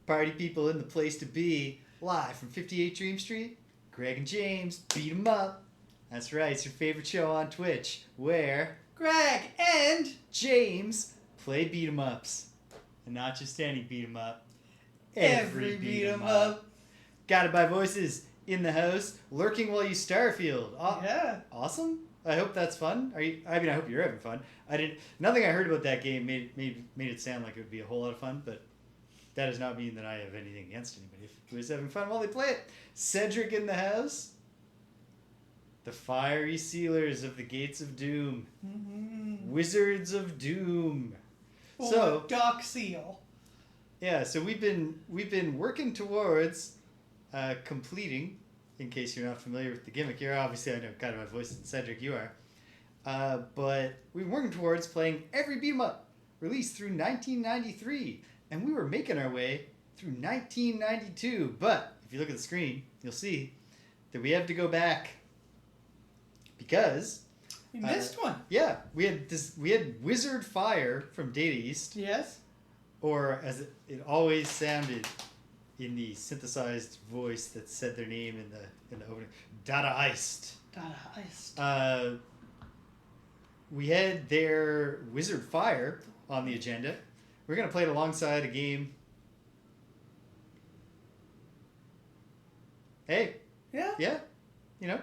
Party people in the place to be. Live from 58 Dream Street, Greg and James beat 'em up. That's right, it's your favorite show on Twitch, where Greg and James play beat 'em ups. And not just any beat 'em up. every beat 'em up. Guided by voices in the house, lurking while you Starfield. Yeah. Awesome. I hope that's fun. I hope you're having fun. Nothing I heard about that game made it sound like it would be a whole lot of fun, but that does not mean that I have anything against anybody who is having fun while they play it. Cedric in the house. The fiery sealers of the gates of doom. Mm-hmm. Wizards of doom. Or Dark Seal. Yeah, so we've been working towards completing, in case you're not familiar with the gimmick here. Obviously, I know kind of my voice, and Cedric, you are. But we've been working towards playing every beat 'em up released through 1993. And we were making our way through 1992. But if you look at the screen, you'll see that we have to go back because You missed one. Yeah, we had Wizard Fire from Data East. Yes. Or as it always sounded in the synthesized voice that said their name in the opening, Data Eist. Data Eist. We had their Wizard Fire on the agenda. We're gonna play it alongside a game. Hey. Yeah. Yeah. You know.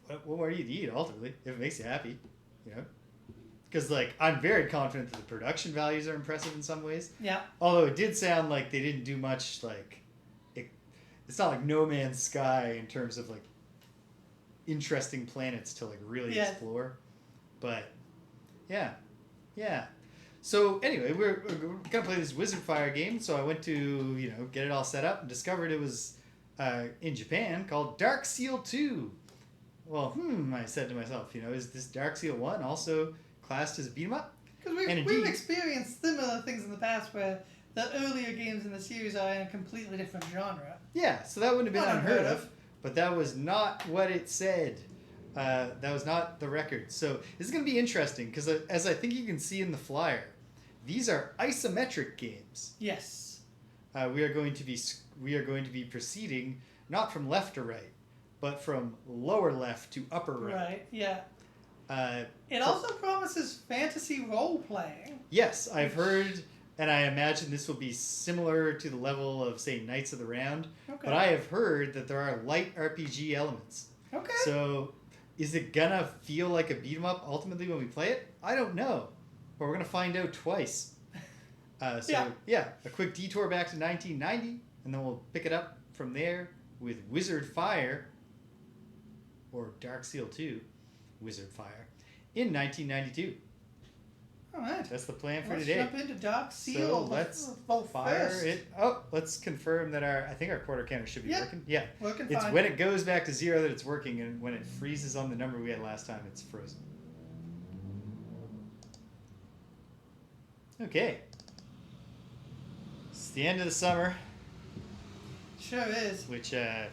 What more do you need ultimately if it makes you happy? You know. Because I'm very confident that the production values are impressive in some ways. Yeah. Although it did sound like they didn't do much it's not like No Man's Sky in terms of interesting planets to really explore. But yeah. So anyway, we're gonna play this Wizard Fire game. So I went to get it all set up and discovered it was in Japan called Dark Seal 2. Well, I said to myself, is this Dark Seal 1 also classed as a beat 'em up? Because we've experienced similar things in the past where the earlier games in the series are in a completely different genre. Yeah, so that wouldn't have been unheard of, but that was not what it said. That was not the record. So this is going to be interesting because, as I think you can see in the flyer, these are isometric games. Yes. We are going to be proceeding not from left to right, but from lower left to upper right. Right. Yeah. It also promises fantasy role playing. Yes, I've heard, and I imagine this will be similar to the level of, say, Knights of the Round. Okay. But I have heard that there are light RPG elements. Okay. So, is it gonna feel like a beat 'em up ultimately when we play it? I don't know, but we're gonna find out twice. A quick detour back to 1990, and then we'll pick it up from there with Wizard Fire, or Dark Seal 2, Wizard Fire, in 1992. All right. That's the plan for today. Let's jump into Dark Seal. So let's fire it. Oh, let's confirm that I think our quarter counter should be working. Yeah. Working it's fine. when it goes back to 0 that it's working, and when it freezes on the number we had last time, it's frozen. Okay. It's the end of the summer. Sure is. Which it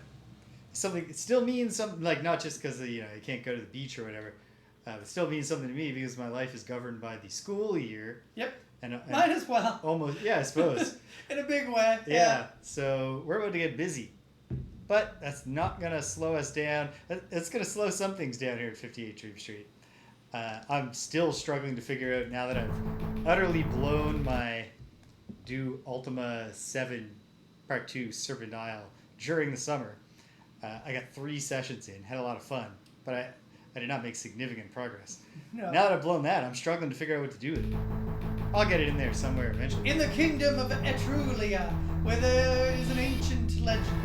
still means something, not just because you can't go to the beach or whatever. It still means something to me because my life is governed by the school year. Yep. And mine as well. Almost, yeah, I suppose. In a big way. Yeah. So we're about to get busy, but that's not gonna slow us down. It's gonna slow some things down here at 58 Dream Street. I'm still struggling to figure out now that I've utterly blown my Do Ultima 7 Part 2 Serpent Isle during the summer. I got 3 sessions in, had a lot of fun, but I did not make significant progress. No. Now that I've blown that, I'm struggling to figure out what to do with it. I'll get it in there somewhere eventually. In the kingdom of Etruria, where there is an ancient legend,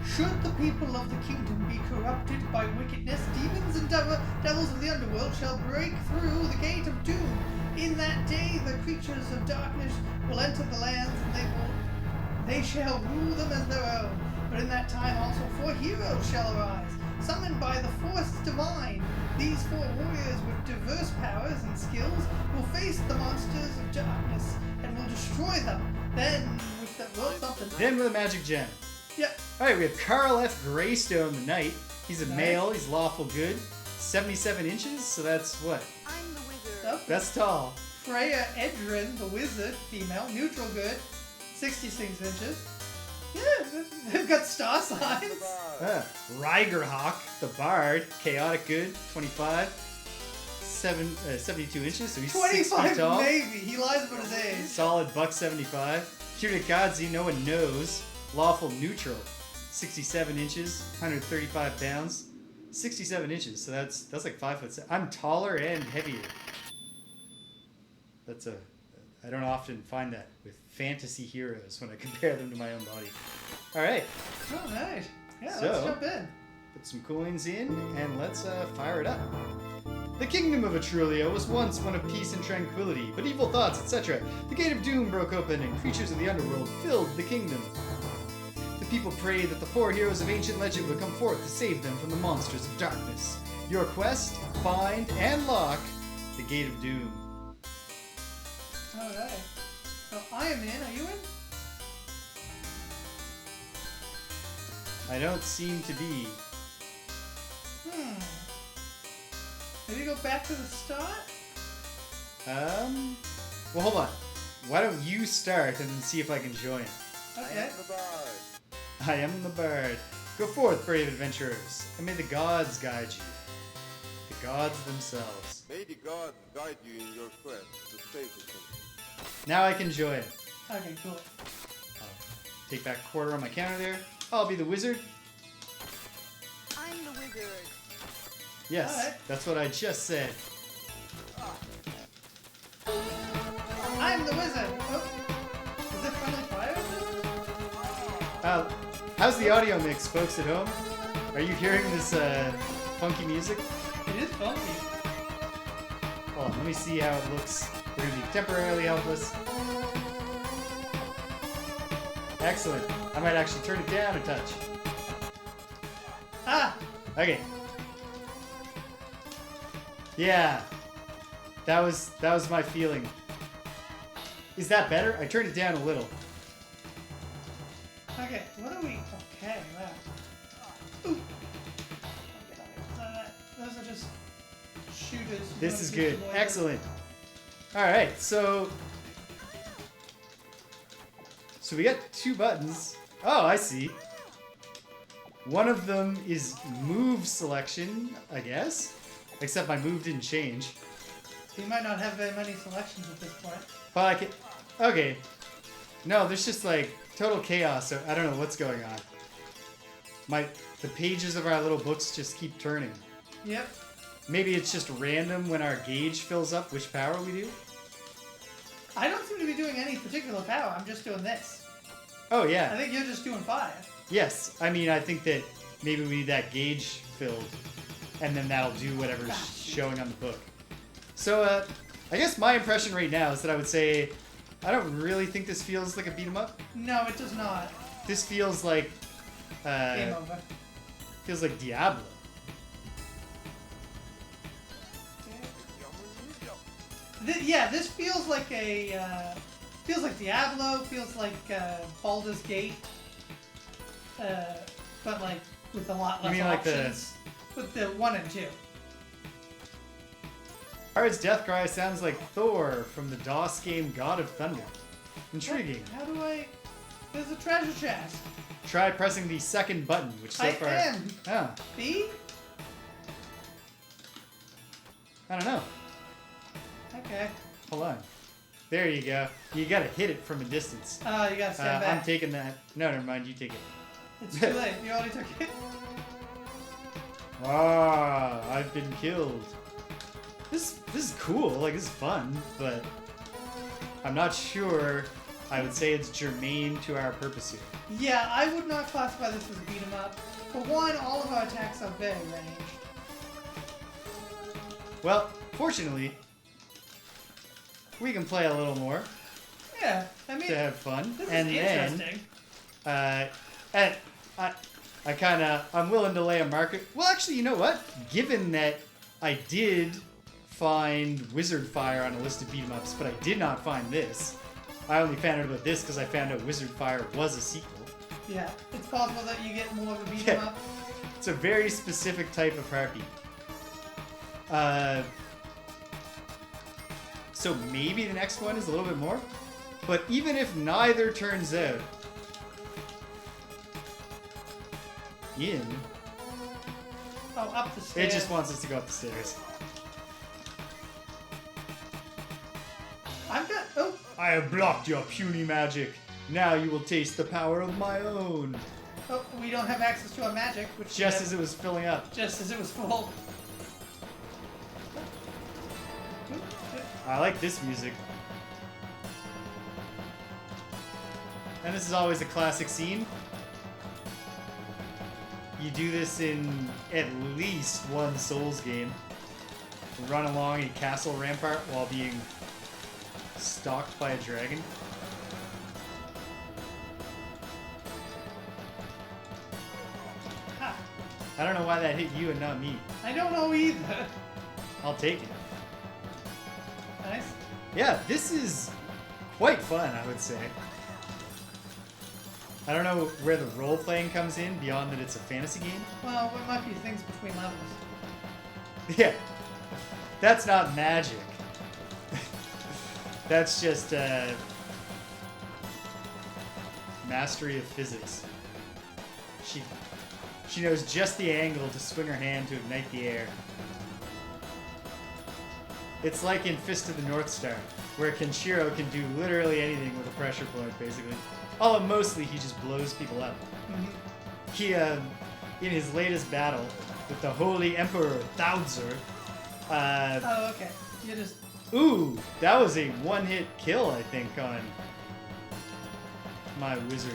should the people of the kingdom be corrupted by wickedness, demons and devils of the underworld shall break through the gate of doom. In that day, the creatures of darkness will enter the lands, and they shall rule them as their own. But in that time also 4 heroes shall arise, summoned by the force divine. These 4 warriors with diverse powers and skills will face the monsters of darkness and will destroy them. Then with a magic gem. Yep. Alright, we have Carl F. Greystone the Knight. He's a male, he's lawful good. 77 inches, so that's what? I'm the wizard. That's tall. Freya Edrin, the wizard, female, neutral good, 66 inches. Yeah, they've got star signs. Rygerhawk, the bard, chaotic good, 25, 72 inches, so he's 6 feet tall. Maybe. He lies about his age. Solid $175. Kirikazi, no one knows. Lawful neutral, 67 inches, 135 pounds. 67 inches, so that's like 5'7". I'm taller and heavier. I don't often find that with fantasy heroes when I compare them to my own body. All right. Oh, nice. Yeah, so, let's jump in. Put some coins in and let's fire it up. The kingdom of Etruria was once one of peace and tranquility, but evil thoughts, etc. The gate of doom broke open and creatures of the underworld filled the kingdom. The people prayed that the 4 heroes of ancient legend would come forth to save them from the monsters of darkness. Your quest, find and lock the gate of doom. Alright. So I am in. Are you in? I don't seem to be. Maybe go back to the start? Well, hold on. Why don't you start and then see if I can join? Okay. I am the bard. Go forth, brave adventurers, and may the gods guide you. The gods themselves. May the gods guide you in your quest to save the kingdom. Now I can join. Okay, cool. I'll take back a quarter on my counter there. I'll be the wizard. I'm the wizard. Yes, Alright. that's what I just said. I'm the wizard. Oh. Is it friendly fire? How's the audio mix, folks at home? Are you hearing this funky music? It is funky. Hold on, let me see how it looks. We're going to be temporarily helpless. Excellent. I might actually turn it down a touch. Ah! Okay. Yeah. That was my feeling. Is that better? I turned it down a little. Okay, what are we? Okay, wow. Ooh! Okay, those are just shooters. This is good. Excellent. Alright, so we got 2 buttons. Oh, I see. One of them is move selection, I guess. Except my move didn't change. You might not have very many selections at this point. But I can... Okay. No, there's just like total chaos, so I don't know what's going on. The pages of our little books just keep turning. Yep. Maybe it's just random when our gauge fills up which power we do? I don't seem to be doing any particular power. I'm just doing this. Oh, yeah. I think you're just doing fire. Yes. I mean, I think that maybe we need that gauge filled, and then that'll do whatever's showing on the book. So, I guess my impression right now is that I would say I don't really think this feels like a beat 'em up. No, it does not. This feels like... Game over. Feels like Diablo. This feels like feels like Diablo, feels like Baldur's Gate, but like with a lot less options. With the 1 and 2. Bard's death cry sounds like Thor from the DOS game God of Thunder. Intriguing. How do I... There's a treasure chest. Try pressing the second button, which so far... I am. Oh. B? I don't know. Okay. Hold on. There you go. You gotta hit it from a distance. Oh, you gotta stand back. I'm taking that. No, never mind. You take it. It's too late. You already took it. Ah, I've been killed. This is cool. Like, this is fun, but I'm not sure I would say it's germane to our purpose here. Yeah, I would not classify this as a beat 'em up. For one, all of our attacks are very ranged. Well, fortunately, we can play a little more. Yeah, I mean, to have fun. This and is then, interesting. and I'm willing to lay a market. Well, actually, you know what? Given that I did find Wizard Fire on a list of beat 'em ups, but I did not find this. I only found out about this because I found out Wizard Fire was a sequel. Yeah, it's possible that you get more of a beat 'em up. It's a very specific type of heartbeat. so maybe the next one is a little bit more. But even if neither turns out in... Oh, up the stairs. It just wants us to go up the stairs. I've got... Oh! I have blocked your puny magic. Now you will taste the power of my own. Oh, we don't have access to our magic, which... Just as it was filling up. Just as it was full. I like this music. And this is always a classic scene. You do this in at least one Souls game. Run along a castle rampart while being stalked by a dragon. Ha. I don't know why that hit you and not me. I don't know either. I'll take it. Nice. Yeah, this is quite fun, I would say. I don't know where the role-playing comes in, beyond that it's a fantasy game. Well, there might be things between levels. Yeah. That's not magic. That's just mastery of physics. She knows just the angle to swing her hand to ignite the air. It's like in Fist of the North Star, where Kenshiro can do literally anything with a pressure point, basically. Although mostly he just blows people up. Mm-hmm. He, in his latest battle with the Holy Emperor Thaudzer, Oh, okay. You just... ooh, that was a one-hit kill, I think, on my wizard.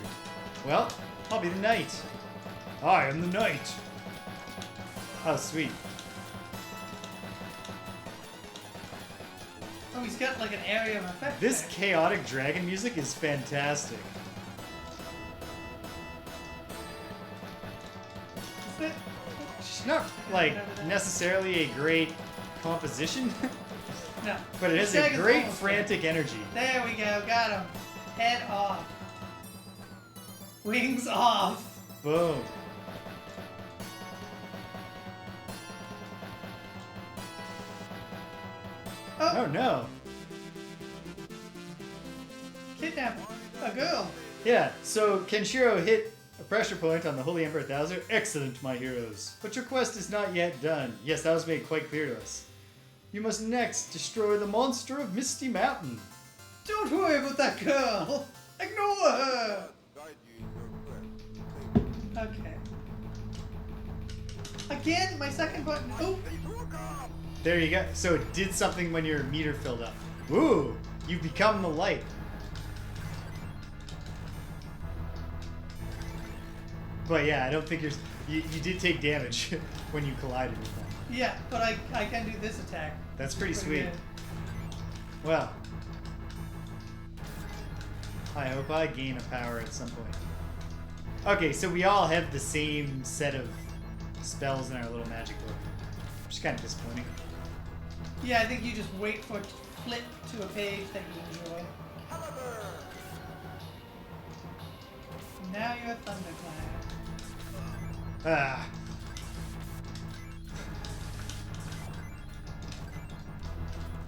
Well, I'll be the knight. I am the knight. Oh, sweet. Oh, he's got like an area of effect. This there. chaotic dragon music is fantastic. Is it? It's not, like, necessarily a great composition, No. but it has This a dragon's great almost frantic energy. There we go. Got him. Head off. Wings off. Boom. Oh no. Kidnap a girl. Yeah, so Kenshiro hit a pressure point on the Holy Emperor Thaudzer. Excellent, my heroes. But your quest is not yet done. Yes, that was made quite clear to us. You must next destroy the monster of Misty Mountain. Don't worry about that girl. Ignore her. Guide you in your quest to save the kingdom. Okay. Again, my second button. Oh. There you go. So it did something when your meter filled up. Ooh, you've become the light. But yeah, I don't think you did take damage when you collided with them. Yeah, but I can do this attack. That's pretty sweet. good. Well, I hope I gain a power at some point. Okay, so we all have the same set of spells in our little magic book, which is kind of disappointing. Yeah, I think you just wait for it to flip to a page that you enjoy. Now you're Thunderclap. Ah.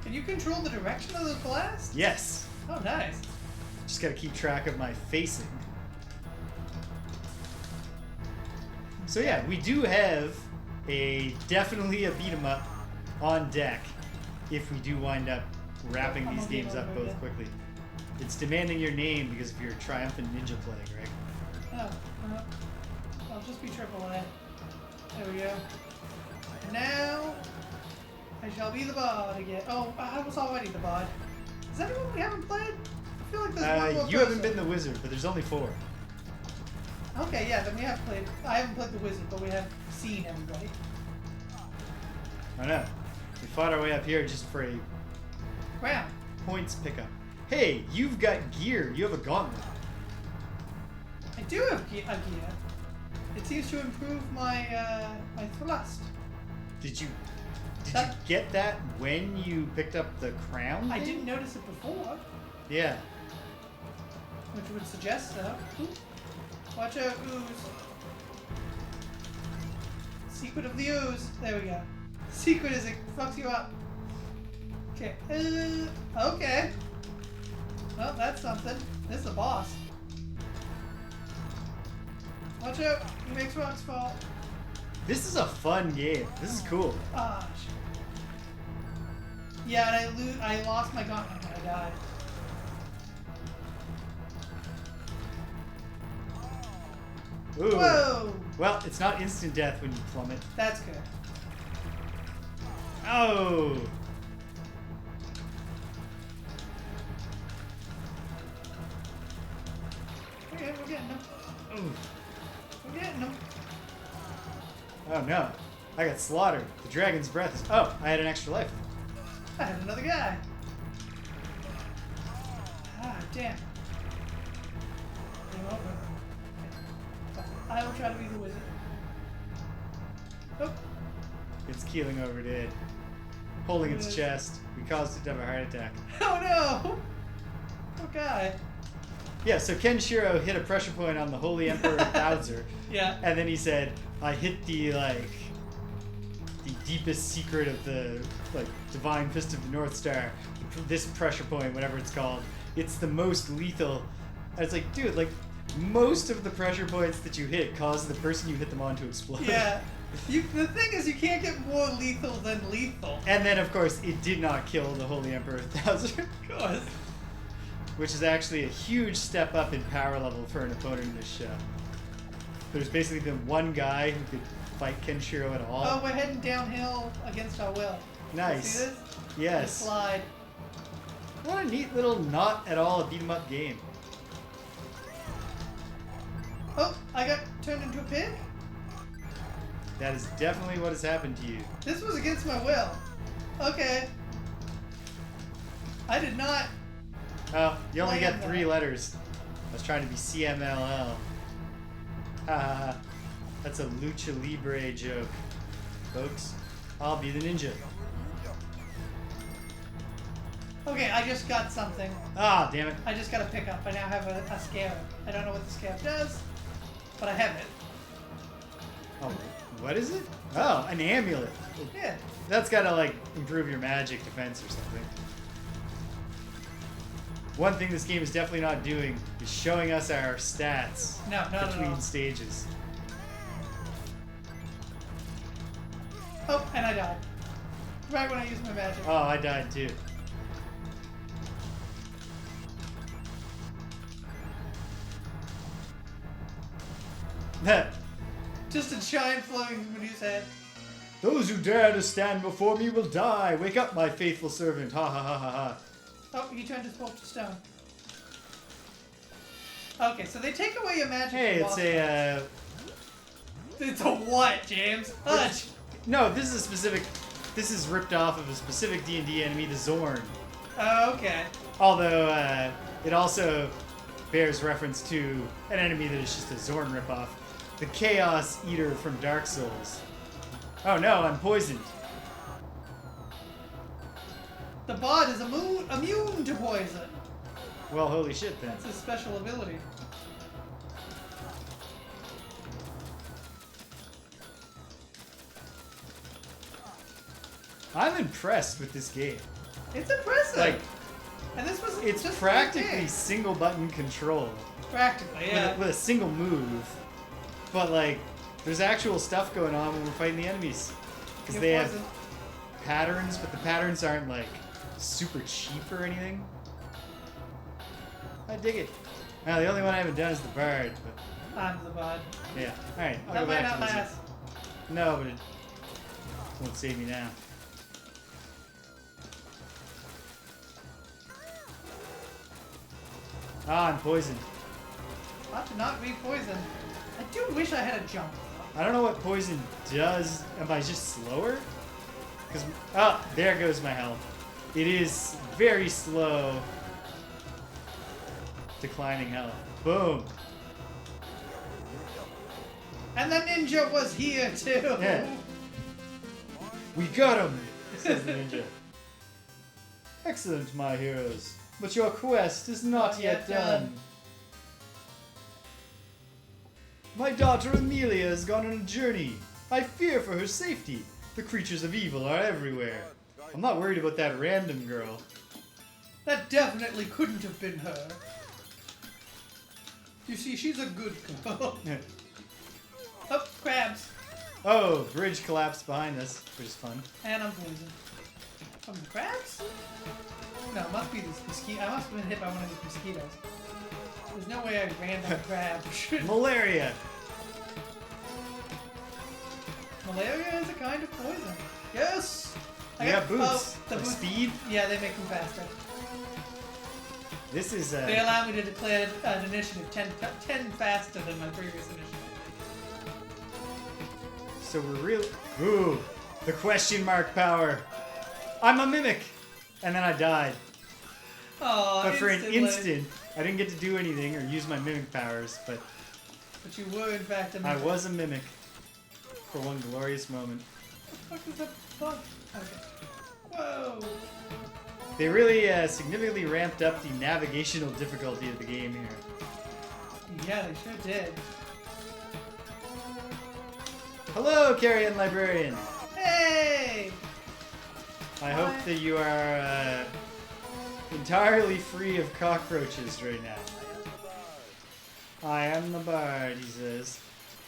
Can you control the direction of the blast? Yes. Oh, nice. Just gotta keep track of my facing. So yeah, we do have definitely a beat 'em up on deck if we do wind up wrapping these games up both quickly. It's demanding your name because of your triumphant ninja playing, right? Oh, I'll just be triple A. There we go. And now, I shall be the bard again. Oh, I was already the bard. Is that anyone we haven't played? I feel like there's one more You haven't person. been the wizard, but there's only 4. Okay, yeah, then we have played. I haven't played the wizard, but we have seen everybody. I know. We fought our way up here just for a Wow. points pickup. Hey, you've got gear. You have a gauntlet. I do have a gear. It seems to improve my my thrust. Did you That- get that when you picked up the crown? I thing? didn't notice it before, Yeah. which would suggest so. Ooh. Watch out, ooze. Secret of the ooze. There we go. Secret is it fucks you up. Okay. Okay. Well, that's something. This is a boss. Watch out. He makes rocks fall. This is a fun game. This is cool. Ah, shit. Yeah, and I lost my gauntlet when I died. Ooh. Whoa! Well, it's not instant death when you plummet. That's good. Oh! Okay, we're getting them. Ooh. We're getting them. Oh no. I got slaughtered. The dragon's breath is... Oh, I had an extra life. I had another guy. Ah, damn. Game over. I will try to be the wizard. Oh. It's keeling over dead. Holding its chest. We caused it to have a heart attack. Oh no! Poor guy. Yeah, so Kenshiro hit a pressure point on the Holy Emperor Bowser. Yeah. And then he said, I hit the, like, the deepest secret of the, like, Divine Fist of the North Star. This pressure point, whatever it's called. It's the most lethal. And it's like, dude, like, most of the pressure points that you hit cause the person you hit them on to explode. Yeah. The thing is, you can't get more lethal than lethal. And then, of course, it did not kill the Holy Emperor Bowser. Of course. Which is actually a huge step up in power level for an opponent in this show. There's basically been one guy who could fight Kenshiro at all. Oh, we're heading downhill against our will. Nice. See this? Yes. The slide. What a neat little not at all a beat 'em up game. Oh, I got turned into a pig? That is definitely what has happened to you. This was against my will. Okay. I did not. Oh, you only Land got 3 that. letters. I was trying to be CMLL. Ha. That's a Lucha Libre joke. Folks, I'll be the ninja. Okay, I just got something. Ah, damn it. I just got a pickup. I now have a scarab. I don't know what the scarab does, but I have it. Oh, what is it? Oh, an amulet. Yeah. That's gotta, like, improve your magic defense or something. One thing this game is definitely not doing is showing us our stats No, not at between all. stages. Oh, and I died. Right when I used my magic. Oh, I died too. Just a giant flowing Medusa head. Those who dare to stand before me will die. Wake up, my faithful servant. Ha ha ha ha ha. Oh, he turned his bolt to stone. Okay, so they take away your magic. Hey, it's a, It's a what, James? Hush! No, this is a specific... This is ripped off of a specific D&D enemy, the Zorn. Oh, okay. Although, it also bears reference to an enemy that is just a Zorn ripoff. The Chaos Eater from Dark Souls. Oh no, I'm poisoned. The bot is immune to poison. Well, holy shit then. That's his special ability. I'm impressed with this game. It's impressive. Like, and this was it's just practically big. single button control. Practically, yeah. With a single move. But like, there's actual stuff going on when we're fighting the enemies. Because Get they have poisoned. patterns, but the patterns aren't like super cheap or anything. I dig it. Now, the only one I haven't done is the Bard, but I'm the bot. yeah. Alright, I'll That go might back not to last. this. No, but it won't save me now. Ah, I'm poisoned. Ought to not be poisoned. I do wish I had a jump. I don't know what poison does. Am I just slower? Because, oh, there goes my health. It is very slow declining health. Boom. And the ninja was here too. Yeah. We got him, says the ninja. Excellent, my heroes. But your quest is not yet done. My daughter Amelia has gone on a journey. I fear for her safety. The creatures of evil are everywhere. I'm not worried about that random girl. That definitely couldn't have been her. You see, she's a good girl. Oh, crabs. Oh, bridge collapsed behind us, which is fun. And I'm poisoned. From the crabs? No, it must be these mosquitoes. I must have been hit by one of these mosquitoes. There's no way I ran that crab. Malaria. Malaria is a kind of poison. Yes! You got boots. The Like boots. speed? Yeah, they make them faster. This is They allow me to declare an initiative 10 faster than my previous initiative. So we're really... Ooh, the question mark power. I'm a mimic. And then I died. Oh, But for an instantly. instant, I didn't get to do anything or use my mimic powers, but But you were, in fact, a I mimic. was a mimic for one glorious moment. What the fuck is that bug? Okay. Whoa! They really significantly ramped up the navigational difficulty of the game here. Yeah, they sure did. Hello, Carrion Librarian. Hey! I hope Hi. that you are entirely free of cockroaches right now. I am the bard, he says.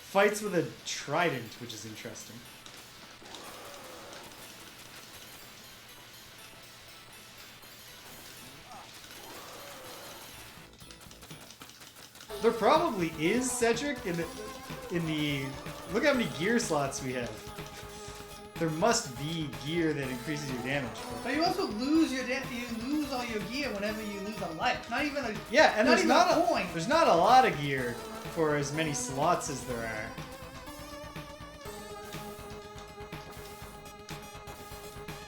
Fights with a trident, which is interesting. There probably is, Cedric, in the look how many gear slots we have. There must be gear that increases your damage. But you also lose you lose all your gear whenever you lose a life. Not even a Yeah, and there's even not a point. There's not a lot of gear for as many slots as there are.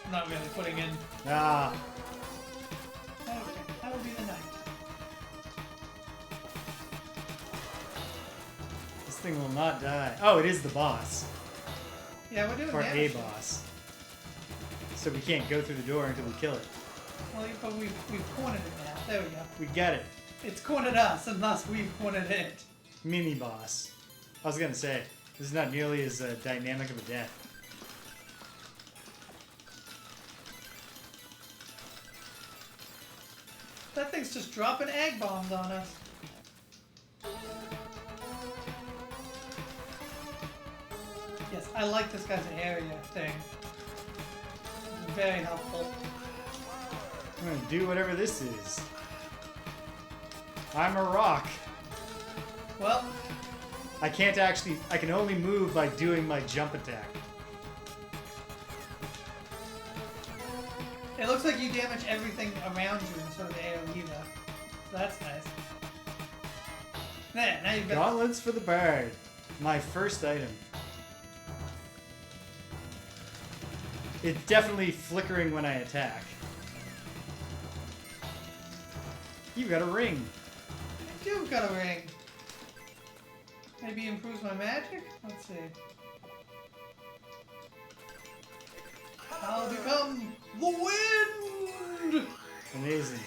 I'm not really putting in. Ah, Okay, that would be the night. this thing will not die. Oh, it is the boss. Yeah, we're doing Or a damage. boss. So we can't go through the door until we kill it. Well, but we've cornered it now. There we go. We get it. It's cornered us, and thus we've cornered it. Mini boss. I was gonna say, this is not nearly as dynamic of a death. That thing's just dropping egg bombs on us. Yes, I like this guy's area thing. It's very helpful. I'm gonna do whatever this is. I'm a rock. Well, I can't actually, I can only move by doing my jump attack. it looks like you damage everything around you in sort of AoE though. So that's nice. There, now you've got... Gauntlets for the bard. My first item. It's definitely flickering when I attack. You've got a ring. I do got a ring. Maybe improves my magic? Let's see. I'll become the wind! Amazing.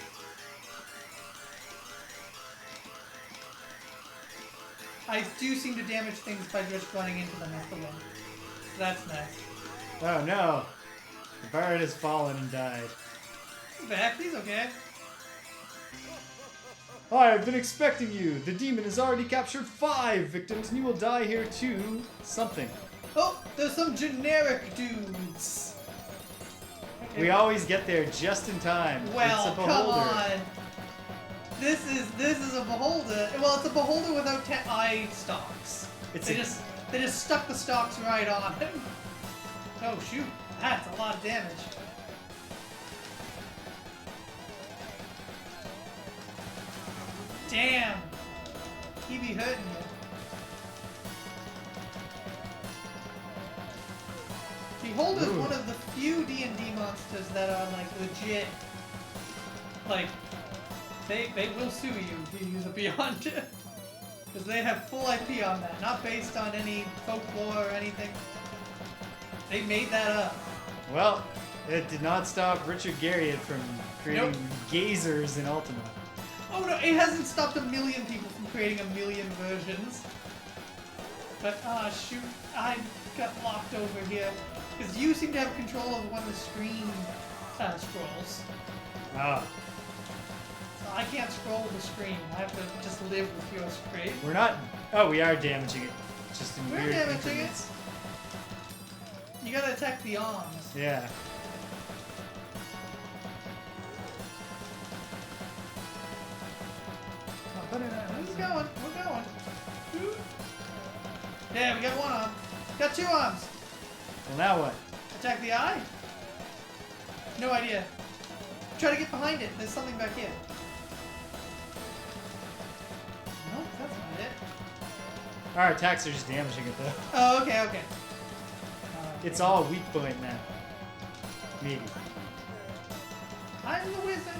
I do seem to damage things by just running into them as the wind. That's nice. Oh no. The bard has fallen and died. He's back, he's okay. Hi, I've been expecting you. The demon has already captured 5 victims and you will die here too. Something. Oh, there's some generic dudes. Okay. We always get there just in time. Well, it's a come beholder. on. This is a beholder. Well, it's a beholder without eye stalks. It's They a- just stuck the stalks right on him. Oh shoot, that's a lot of damage. Damn, he be hurting you. Beholder's Ooh. one of the few D&D monsters that are like legit. Like, they will sue you if you use a beyond. Because they have full IP on that, not based on any folklore or anything. They made that up. Well, it did not stop Richard Garriott from creating Nope. gazers in Ultima. Oh no, it hasn't stopped a million people from creating a million versions. But, ah, shoot, I got locked over here. Because you seem to have control of when the screen scrolls. Ah, So I can't scroll the screen. I have to just live with your screen. we're not. Oh, we are damaging it. Just in We're weird damaging it. increments. You gotta attack the arms. Yeah. We're going. We're going. Yeah, we got one arm. Got two arms. Well, now what? Attack the eye? No idea. Try to get behind it. There's something back here. No, that's not it. Our attacks are just damaging it though. Oh, okay, okay. It's all weak point now. Maybe. I'm the wizard.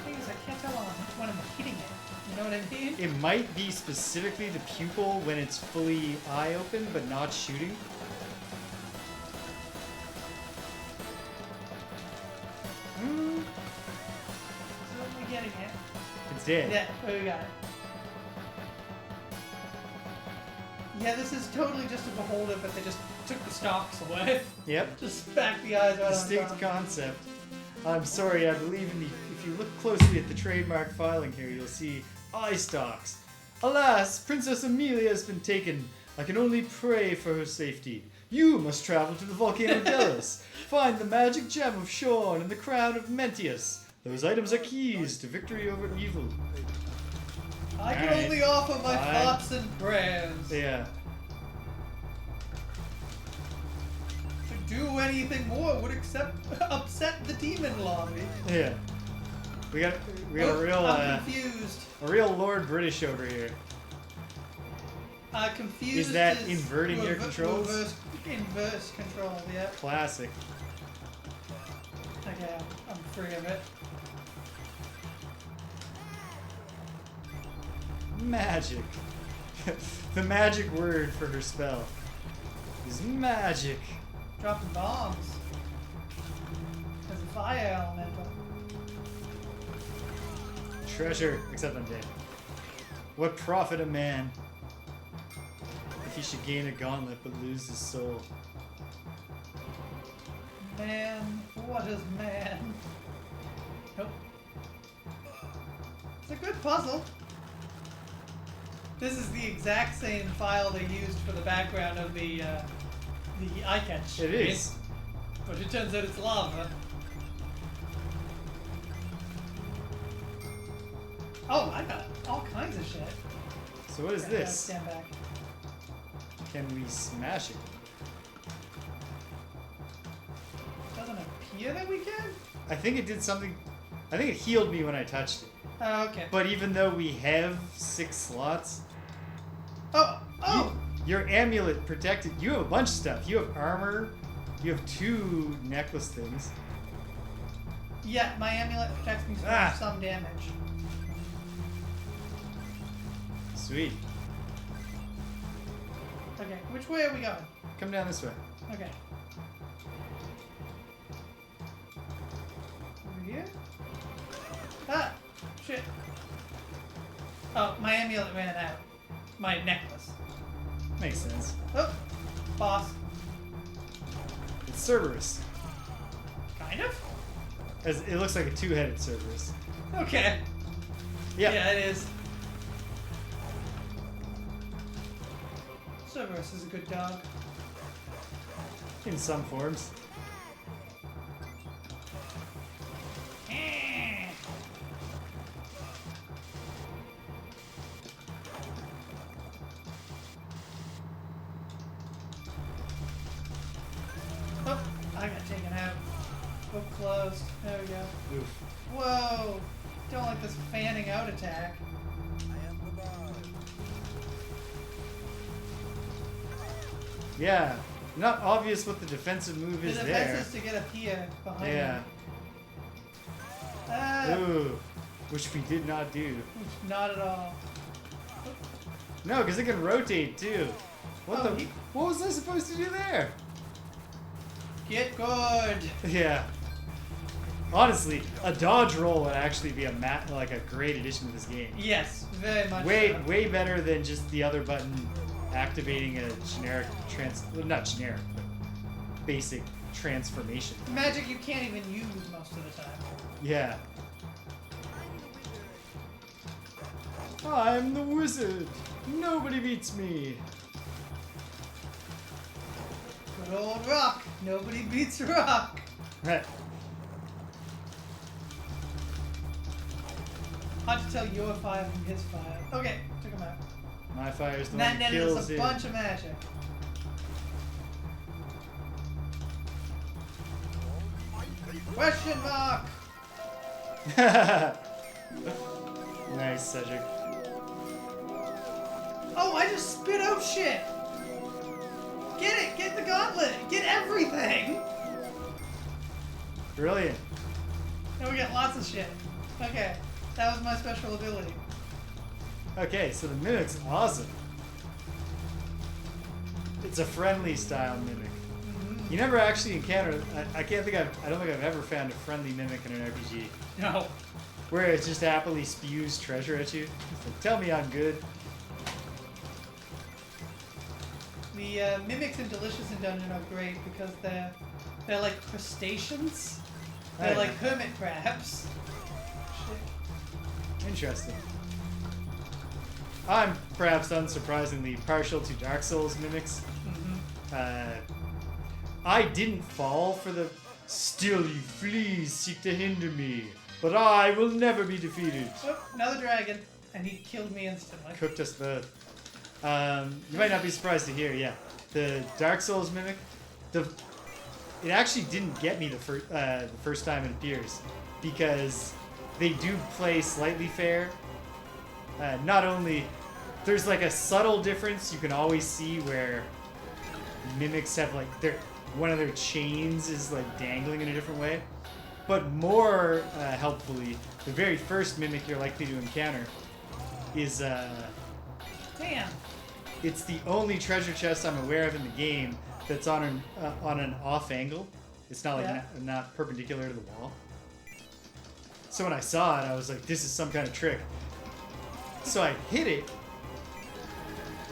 Thing is, I can't tell when I'm hitting it. You know what I mean? It might be specifically the pupil when it's fully eye open, but not shooting. So what are we getting it? It's dead. Yeah, we got it. Yeah, this is totally just a beholder, but they just took the stalks away. Yep. Just back the eyes right on Distinct top. concept. I'm sorry, I believe in the. If you look closely at the trademark filing here, you'll see eye stalks. Alas, Princess Amelia has been taken. I can only pray for her safety. You must travel to the volcano Delos. Find the magic gem of Shorn and the crown of Mentius. Those items are keys to victory over evil. I can Alright. only offer my Fine. thoughts and prayers. Yeah. To do anything more would upset the demon lobby. Yeah. We got a real I'm confused. a real Lord British over here. Confused. Is that inverting your controls? Inverse control, yeah. Classic. Okay, I'm free of it. Magic. The magic word for her spell is magic. Dropping bombs. There's a fire elemental. Treasure, except I'm dead. What profit a man if he should gain a gauntlet but lose his soul? Man, what is man? Nope. It's a good puzzle. This is the exact same file they used for the background of the eye catch. It is. But it turns out it's lava. Oh, I got all kinds of shit. So what is Okay, I gotta this? Stand back. Can we smash it? Doesn't appear that we can? I think it did something. I think it healed me when I touched it. Oh, okay. But even though we have 6 slots, Oh! your amulet protected. You have a bunch of stuff. You have armor. You have 2 necklace things. Yeah, my amulet protects me from Ah. some damage. Sweet. Okay, which way are we going? Come down this way. Okay. Over here? Ah! Shit. Oh, my amulet ran out. My necklace. Makes sense. Oh! Boss. It's Cerberus. Kind of? As it looks like a 2-headed Cerberus. Okay. Yep. Yeah, it is. Cerberus is a good dog. In some forms. Oh, I got taken out. Book closed. There we go. Oof. Whoa! Don't like this fanning out attack. Yeah. Not obvious what the defensive move The is defense there. is to get up here behind Yeah. him. Ah, Ooh. Which we did not do. not at all. No, because it can rotate too. What Oh, the? he- What was I supposed to do there? Get good. Yeah. Honestly, a dodge roll would actually be like a great addition to this game. Yes, very much. Way better than just the other button activating a generic well, not generic, but basic transformation. Magic you can't even use most of the time. Yeah. I'm the wizard. Nobody beats me. Good old Rock. Nobody beats Rock. Right. Hard to tell your fire from his fire. Okay, took him out. My fire is the And one that then kills there's a it. bunch of magic. Question mark! Nice, Cedric. Oh, I just spit out shit! Get it! Get the gauntlet! Get everything! Brilliant. Now we got lots of shit. Okay, that was my special ability. Okay, so the mimic's awesome. It's a friendly style mimic. You never actually encounter. I don't think I've ever found a friendly mimic in an RPG No. where it just happily spews treasure at you. It's like, tell me I'm good. The mimics in Delicious and Dungeon are great because they're like crustaceans. They're Oh, like yeah. hermit crabs. Shit. Interesting. I'm perhaps unsurprisingly partial to Dark Souls mimics. I didn't fall for the "still you fleas seek to hinder me, but I will never be defeated." Oh, another dragon, and he killed me instantly. Cooked us both. You might not be surprised to hear, yeah, the Dark Souls mimic, it actually didn't get me the first time it appears, because they do play slightly fair. Not only there's like a subtle difference you can always see where mimics have like one of their chains is like dangling in a different way, but more helpfully, the very first mimic you're likely to encounter is Damn. it's the only treasure chest I'm aware of in the game that's on an off angle. It's not like not perpendicular to the wall. So when I saw it, I was like, this is some kind of trick. So I hit it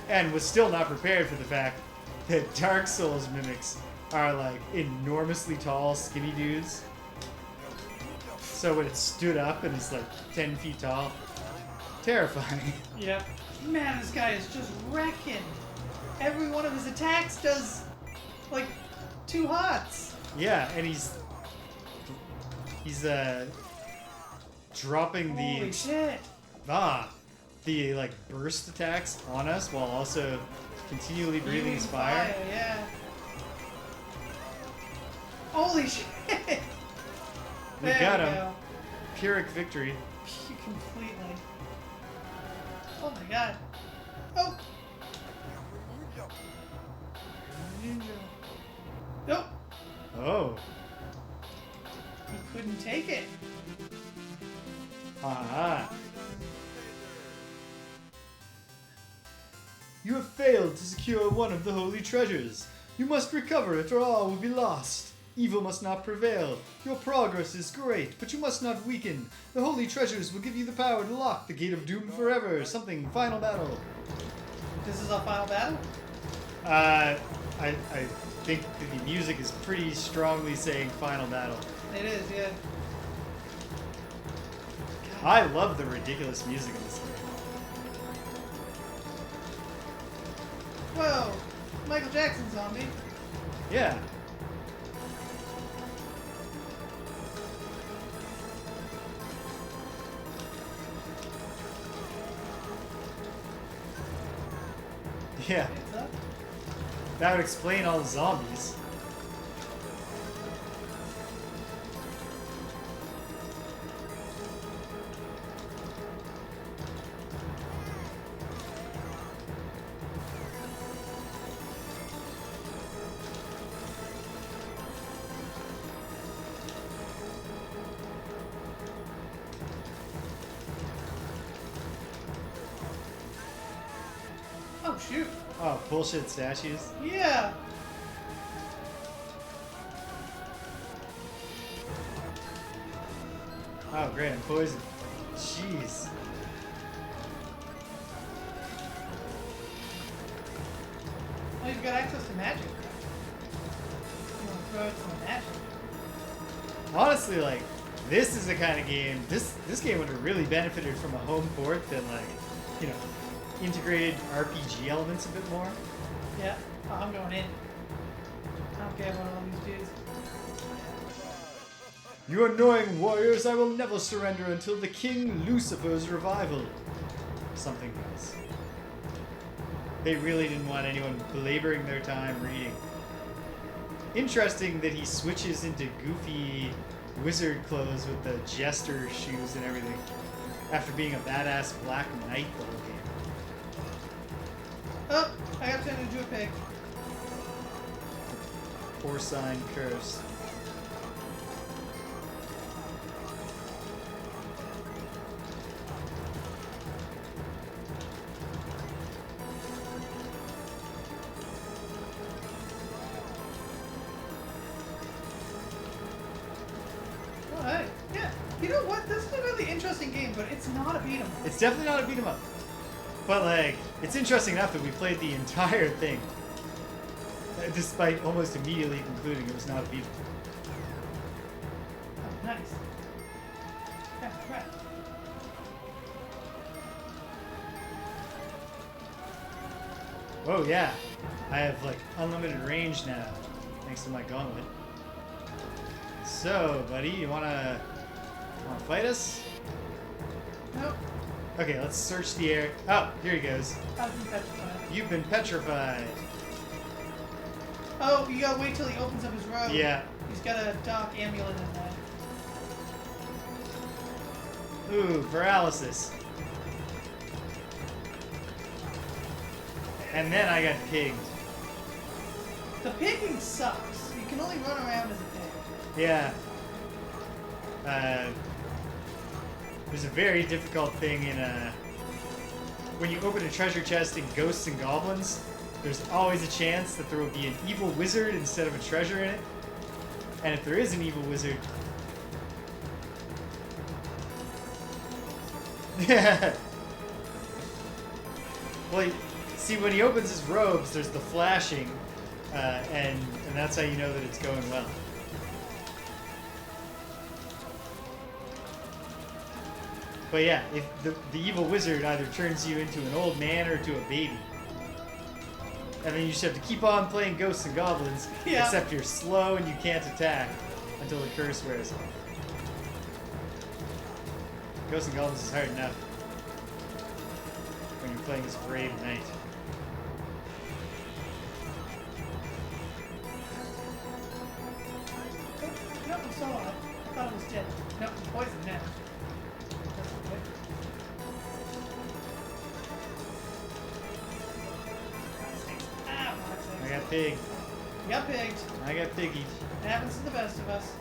and was still not prepared for the fact that Dark Souls mimics are like enormously tall, skinny dudes. So when it stood up and it's like 10 feet tall, terrifying. Yep. Man, this guy is just wrecking. Every one of his attacks does like 2 hearts. Yeah, and he's dropping Holy shit. the like burst attacks on us while also continually breathing his fire. Yeah. Holy shit. We got him. Pyrrhic victory. Completely. Oh my god. Oh. Nope. Oh. He couldn't take it. Aha. You have failed to secure one of the holy treasures. You must recover it or all will be lost. Evil must not prevail. Your progress is great, but you must not weaken. The holy treasures will give you the power to lock the gate of doom forever. Something final battle. This is our final battle? I think the music is pretty strongly saying final battle. It is, yeah. I love the ridiculous music in this game. Whoa! Michael Jackson zombie. Yeah. Yeah. What's up? That would explain all the zombies. Oh shoot. Oh, bullshit statues. Yeah. Oh, great, I'm poisoned. Jeez. Well, you've got access to magic. You want to throw out some magic? Honestly, like, this is the kind of game, this game would have really benefited from a home port that, like, you know, integrated RPG elements a bit more. Yeah. Oh, I'm going in. I don't care about all these dudes. You annoying warriors, I will never surrender until the King Lucifer's revival. Something else. They really didn't want anyone belaboring their time reading. Interesting that he switches into goofy wizard clothes with the jester shoes and everything after being a badass black knight the whole game. Oh, I got turned into a pig. Porcine curse. Oh, hey. Yeah. You know what? This is a really interesting game, but it's not a beat 'em up. It's definitely not a beat 'em up. But, like, it's interesting enough that we played the entire thing. Despite almost immediately concluding it was not a beat 'em up. Oh, nice. Yeah, right. Oh yeah, I have like unlimited range now, thanks to my gauntlet. So, buddy, you wanna fight us? Nope. Okay, let's search the air. Oh, here he goes. I've been petrified. You've been petrified. Oh, you gotta wait till he opens up his robe. Yeah. He's got a dark amulet in there. Ooh, paralysis. And then I got pigged. The pigging sucks. You can only run around as a pig. Yeah. There's a very difficult thing in when you open a treasure chest in Ghosts and Goblins, there's always a chance that there will be an evil wizard instead of a treasure in it. And if there is an evil wizard... Yeah. Well, see, when he opens his robes, there's the flashing, and that's how you know that it's going well. But yeah, if the evil wizard either turns you into an old man or to a baby. And then you just have to keep on playing Ghosts and Goblins, Yeah. except you're slow and you can't attack until the curse wears off. Ghosts and Goblins is hard enough when you're playing as a brave knight. Nope, I'm still alive. I thought it was dead. Nope, I'm poisoned now. That's okay. Ah, I got pigged. You got pigged. I got piggied. It happens to the best of us.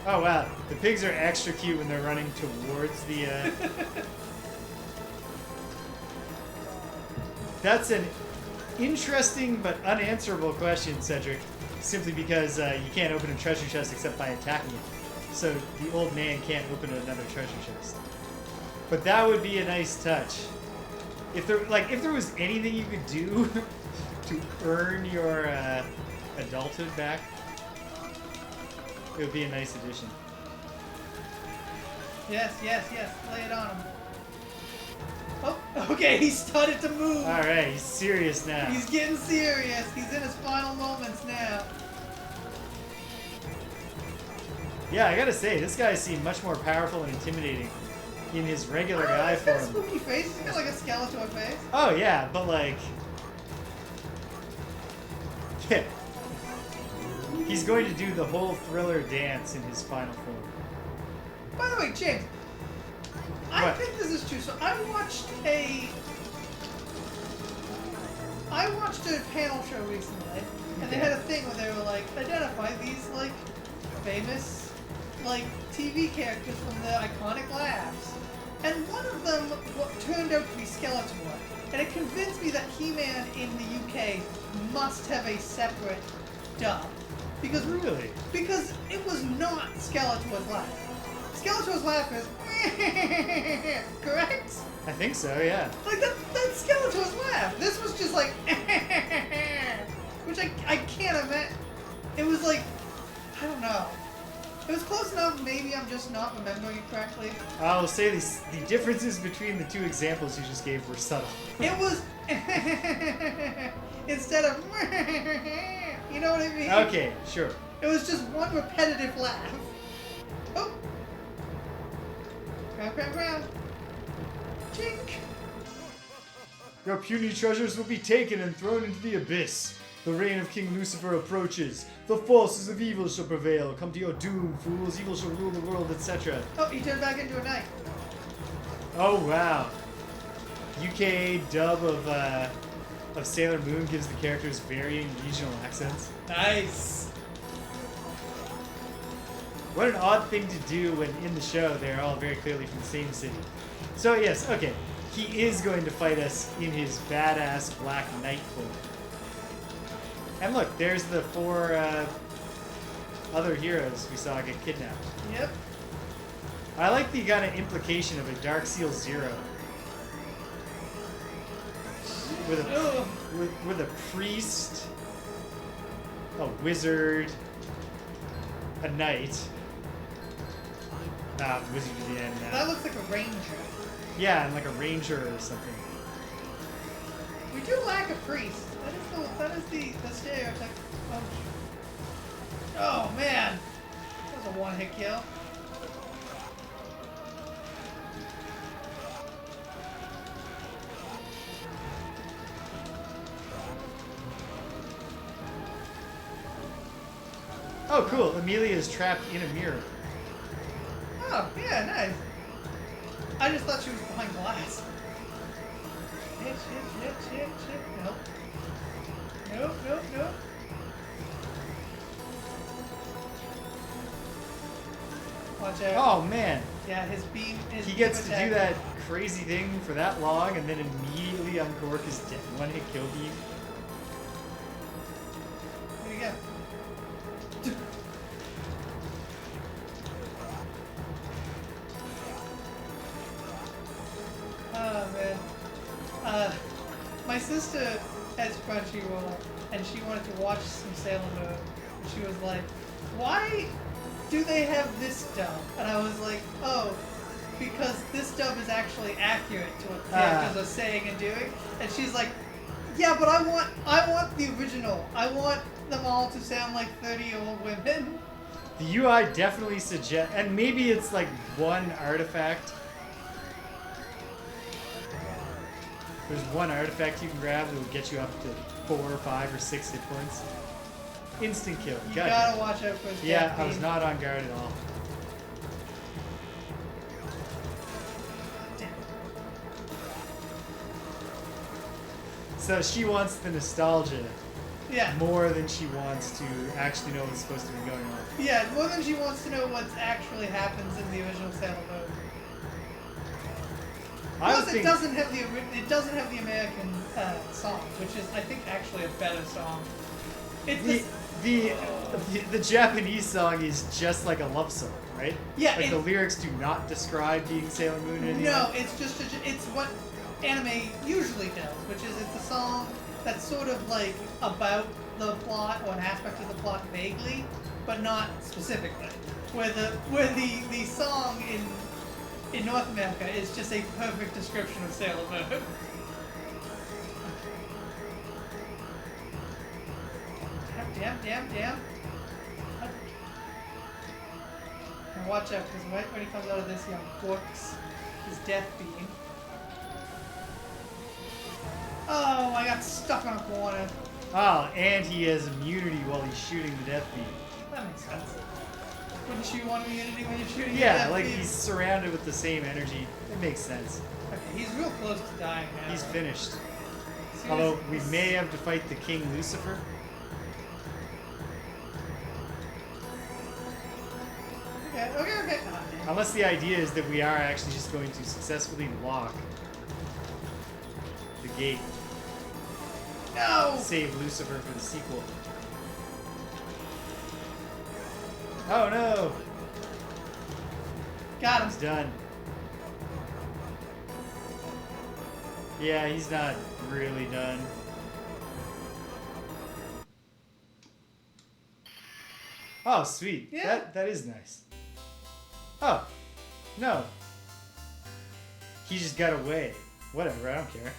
Oh wow, the pigs are extra cute when they're running towards the That's an interesting but unanswerable question, Cedric. Simply because you can't open a treasure chest except by attacking it. So the old man can't open another treasure chest. But that would be a nice touch. If there was anything you could do to earn your adulthood back, it would be a nice addition. Yes, yes, yes. Lay it on him. Oh, okay, he started to move. Alright, he's serious now. He's getting serious. He's in his final moments now. Yeah, I gotta say, this guy seemed much more powerful and intimidating in his regular guy He's got a form. spooky face. He's got like a Skeletor face. Oh yeah, but like... Yeah. He's going to do the whole Thriller dance in his final form. By the way, James, I What? think this is true. So I watched a panel show recently, and they Okay. had a thing where they were like, identify these like famous like TV characters from the iconic labs, and one of them turned out to be Skeletor, and it convinced me that He-Man in the UK must have a separate dub. Because Really? Because it was not Skeletor's lab. Skeletor's laugh is correct? I think so, yeah. Like, that's Skeletor's laugh. This was just like which I can't imagine. It was like, I don't know. It was close enough, maybe I'm just not remembering it correctly. I'll say the differences between the two examples you just gave were subtle. It was instead of you know what I mean? Okay, sure. It was just one repetitive laugh. Oh! Ground. Chink! Your puny treasures will be taken and thrown into the abyss. The reign of King Lucifer approaches. The forces of evil shall prevail. Come to your doom, fools. Evil shall rule the world, etc. Oh, he turned back into a knight. Oh, wow. UK dub of Sailor Moon gives the characters varying regional accents. Nice. What an odd thing to do when in the show they're all very clearly from the same city. So yes, okay. He is going to fight us in his badass Black Knight form. And look, there's the 4 other heroes we saw get kidnapped. Yep. I like the kind of implication of a Dark Seal Zero. With a priest, a wizard, a knight. Wizard at the end now. That looks like a ranger. Yeah, and like a ranger or something. We do lack a priest. That is the stereotype. Oh man. That was a one-hit kill. Oh, cool. Amelia is trapped in a mirror. Oh, yeah, nice. I just thought she was behind glass. Shit. Nope. Watch out. Oh, man. Yeah, his beam is. He gets to do that crazy thing for that long and then immediately uncork his one-hit kill beam. Here you go. Oh man. My sister has Crunchyroll and she wanted to watch some Sailor Moon. And she was like, why do they have this dub? And I was like, oh, because this dub is actually accurate to what the characters are saying and doing. And she's like, yeah, but I want the original. I want them all to sound like 30-year-old women. The UI definitely suggests, and maybe it's like one artifact. There's one artifact you can grab that will get you up to 4 or 5 or 6 hit points. Instant kill. You gotta watch out for his Yeah, death I was beam. not on guard at all. Damn. So she wants the nostalgia Yeah. more than she wants to actually know what's supposed to be going on. Yeah, more than she wants to know what actually happens in the original Sailor Moon. Plus, it doesn't have the American song, which is, I think, actually a better song. It's the Japanese song is just like a love song, right? Yeah. Like the lyrics do not describe being Sailor Moon in any way. No, it's just it's what anime usually does, which is it's a song that's sort of like about the plot or an aspect of the plot vaguely, but not specifically. Where the song in North America is just a perfect description of Sailor Moon. Damn. And watch out, because right when he comes out of this, he uncorks his death beam. Oh, I got stuck on a corner. Oh, and he has immunity while he's shooting the death beam. That makes sense. Wouldn't you want immunity when you're shooting Yeah, the death like beam? he's surrounded with the same energy. It makes sense. Okay, he's real close to dying now. He's finished. See, Although we this- may have to fight the King Lucifer. Okay. Unless the idea is that we are actually just going to successfully lock the gate. No! Save Lucifer for the sequel. Oh no! Got him. He's done. Yeah, he's not really done. Oh, sweet. Yeah. That is nice. Oh, no. He just got away. Whatever, I don't care.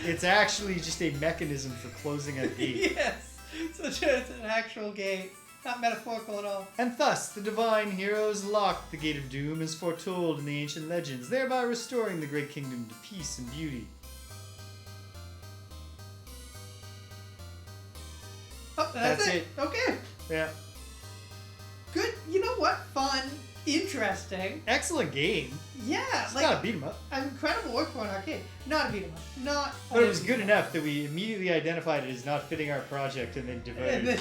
It's actually just a mechanism for closing a gate. Yes. So it's an actual gate. Not metaphorical at all. And thus, the divine heroes locked the Gate of Doom as foretold in the ancient legends, thereby restoring the great kingdom to peace and beauty. Oh, that's it. Okay. Yeah. Good. You know what? Fun. Interesting. Excellent game. Yeah. It's not a beat 'em up. Incredible work for an arcade. Not a beat 'em up. Not. But it was good enough that we immediately identified it as not fitting our project and then devoted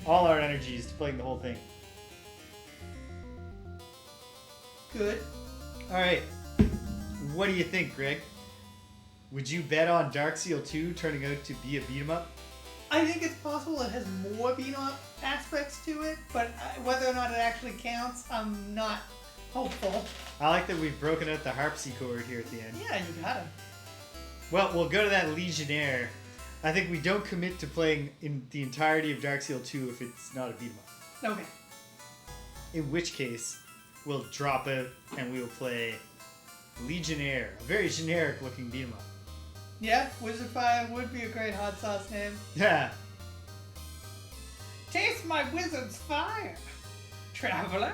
all our energies to playing the whole thing. Good. Alright. What do you think, Greg? Would you bet on Darkseal 2 turning out to be a beat 'em up? I think it's possible it has more beat 'em up aspects to it, but whether or not it actually counts, I'm not hopeful. I like that we've broken out the harpsichord here at the end. Yeah, you got it. Well, we'll go to that Legionnaire. I think we don't commit to playing in the entirety of Darkseal 2 if it's not a beat 'em up. Okay. In which case, we'll drop it and we will play Legionnaire, a very generic looking beat 'em up. Yeah, Wizard Fire would be a great hot sauce name. Yeah. Taste my wizard's fire, traveler.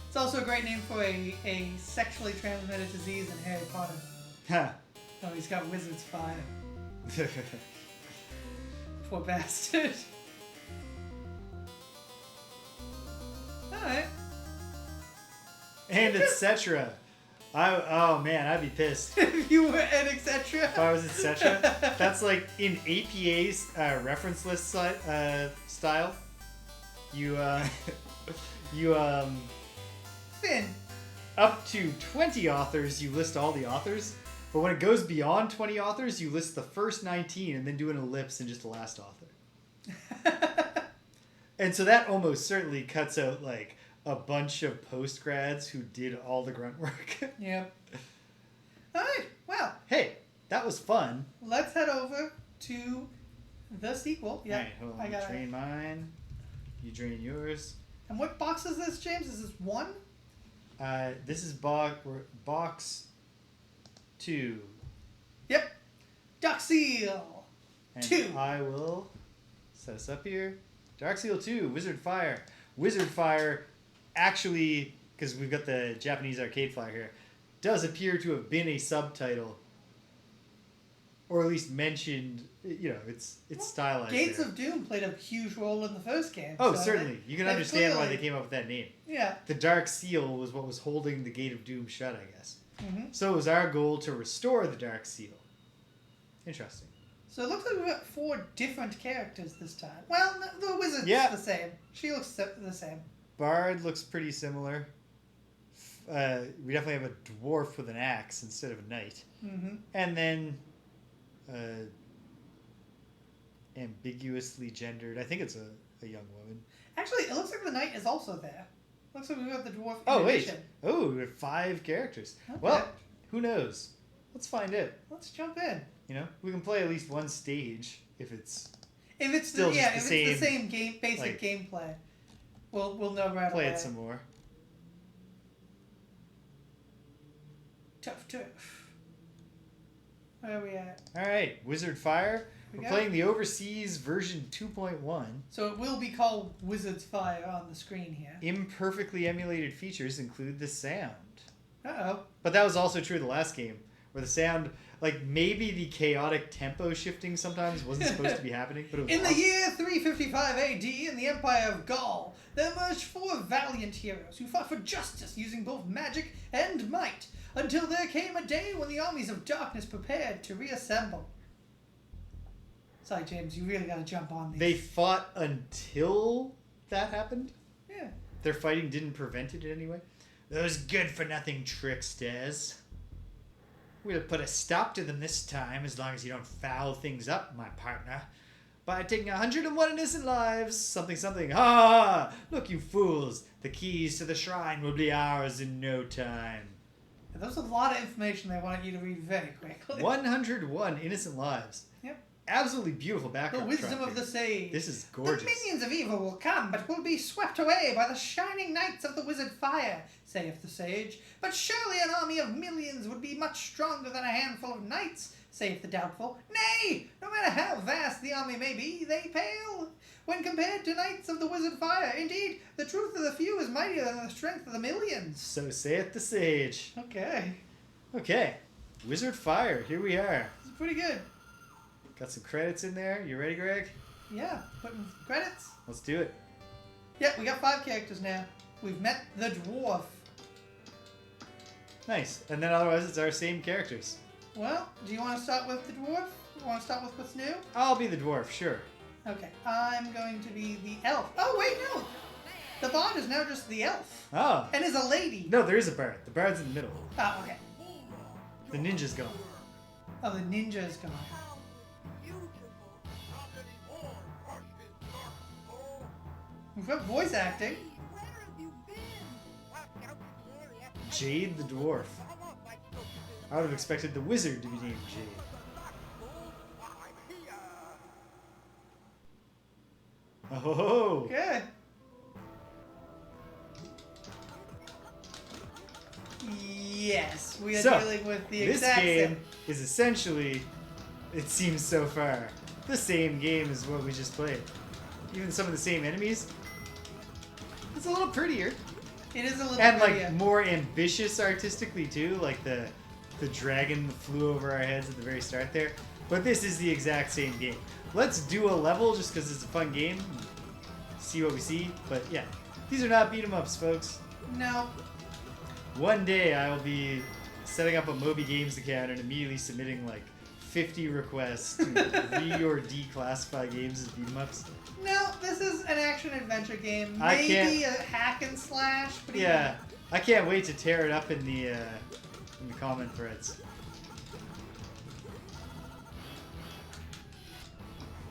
It's also a great name for a sexually transmitted disease in Harry Potter. Ha. Oh, he's got wizard's fire. Poor bastard. Alright. And etc. Oh man, I'd be pissed. If you were an etc. If I was etc. That's like in APA's reference list style. You Finn. up to 20 authors, you list all the authors. But when it goes beyond 20 authors, you list the first 19 and then do an ellipse and just the last author. And so that almost certainly cuts out like a bunch of post-grads who did all the grunt work. Yep. Alright, well. Hey, that was fun. Let's head over to the sequel. Yeah, Alright, hold on. I got it. Drain mine. You drain yours. And what box is this, James? Is this 1? This is box 2. Yep. Darkseal. And 2. I will set us up here. Darkseal 2, Wizard Fire. Wizard Fire actually, because we've got the Japanese arcade flyer here, does appear to have been a subtitle. Or at least mentioned, you know, it's stylized. Gates there. of Doom played a huge role in the first game. Oh, so certainly. You can they understand why clearly- they came up with that name. Yeah. The Dark Seal was what was holding the Gate of Doom shut, I guess. Mm-hmm. So it was our goal to restore the Dark Seal. Interesting. So it looks like we've got 4 different characters this time. Well, no, the wizard's Yeah. the same. She looks the same. Bard looks pretty similar. We definitely have a dwarf with an axe instead of a knight. Mm-hmm. And then ambiguously gendered. I think it's a young woman. Actually, it looks like the knight is also there. Looks like we've got the dwarf in Oh, wait. addition. Oh, we have 5 characters. Okay. Well, who knows? Let's find out. Let's jump in. You know, we can play at least one stage if it's If it's Still just the it's same, the same game, basic like- gameplay, we'll know right play away. it some more. Tough. Where are we at? All right, Wizard Fire. We We're go. playing the overseas version 2.1. So it will be called Wizard's Fire on the screen here. Imperfectly emulated features include the sound. Uh-oh. But that was also true of the last game, where the sound, like maybe the chaotic tempo shifting sometimes wasn't supposed to be happening, but it was In the awesome. year 355 AD, in the Empire of Gaul, there emerged 4 valiant heroes who fought for justice using both magic and might, until there came a day when the armies of darkness prepared to reassemble. Sorry, James, you really gotta jump on these. They fought until that happened? Yeah. Their fighting didn't prevent it in any way? Those good-for-nothing tricksters. We'll put a stop to them this time, as long as you don't foul things up, my partner. by taking 101 innocent lives. Something, something. Ha ha ha! Look, you fools. The keys to the shrine will be ours in no time. There's a lot of information they want you to read very quickly. 101 innocent lives. Yep. Absolutely beautiful The background. wisdom of the sage. This is gorgeous. The minions of evil will come, but will be swept away by the shining knights of the wizard fire, saith the sage. But surely an army of millions would be much stronger than a handful of knights, saith the doubtful. Nay, no matter how vast the army may be, they pale when compared to knights of the wizard fire. Indeed, the truth of the few is mightier than the strength of the millions. So saith the sage. Okay. Okay. Wizard fire. Here we are. It's pretty good. Got some credits in there. You ready, Greg? Yeah, putting credits. Let's do it. Yeah, we got 5 characters now. We've met the dwarf. Nice. And then otherwise it's our same characters. Well, do you want to start with the dwarf? You want to start with what's new? I'll be the dwarf, sure. Okay, I'm going to be the elf. Oh, wait, no! The bard is now just the elf. Oh. And is a lady. No, there is a bard. The bard's in the middle. Oh, okay. The ninja's gone. Oh, the ninja is gone. We've got voice acting. Jade the dwarf. I would have expected the wizard to be named Jade. Oh. Good. Yes, we are dealing with the exact this game same. is essentially, it seems so far, the same game as what we just played. Even some of the same enemies. It's a little prettier. It is a little And prettier. like more ambitious artistically too, like the dragon that flew over our heads at the very start there. But this is the exact same game. Let's do a level just because it's a fun game. See what we see. But yeah, these are not beat 'em ups, folks. No. One day I will be setting up a MobyGames account and immediately submitting like 50 requests to re or declassify games as beat 'em ups. No, this is an action-adventure game. I Maybe a hack and slash, but Yeah, I can't wait to tear it up in the comment threads.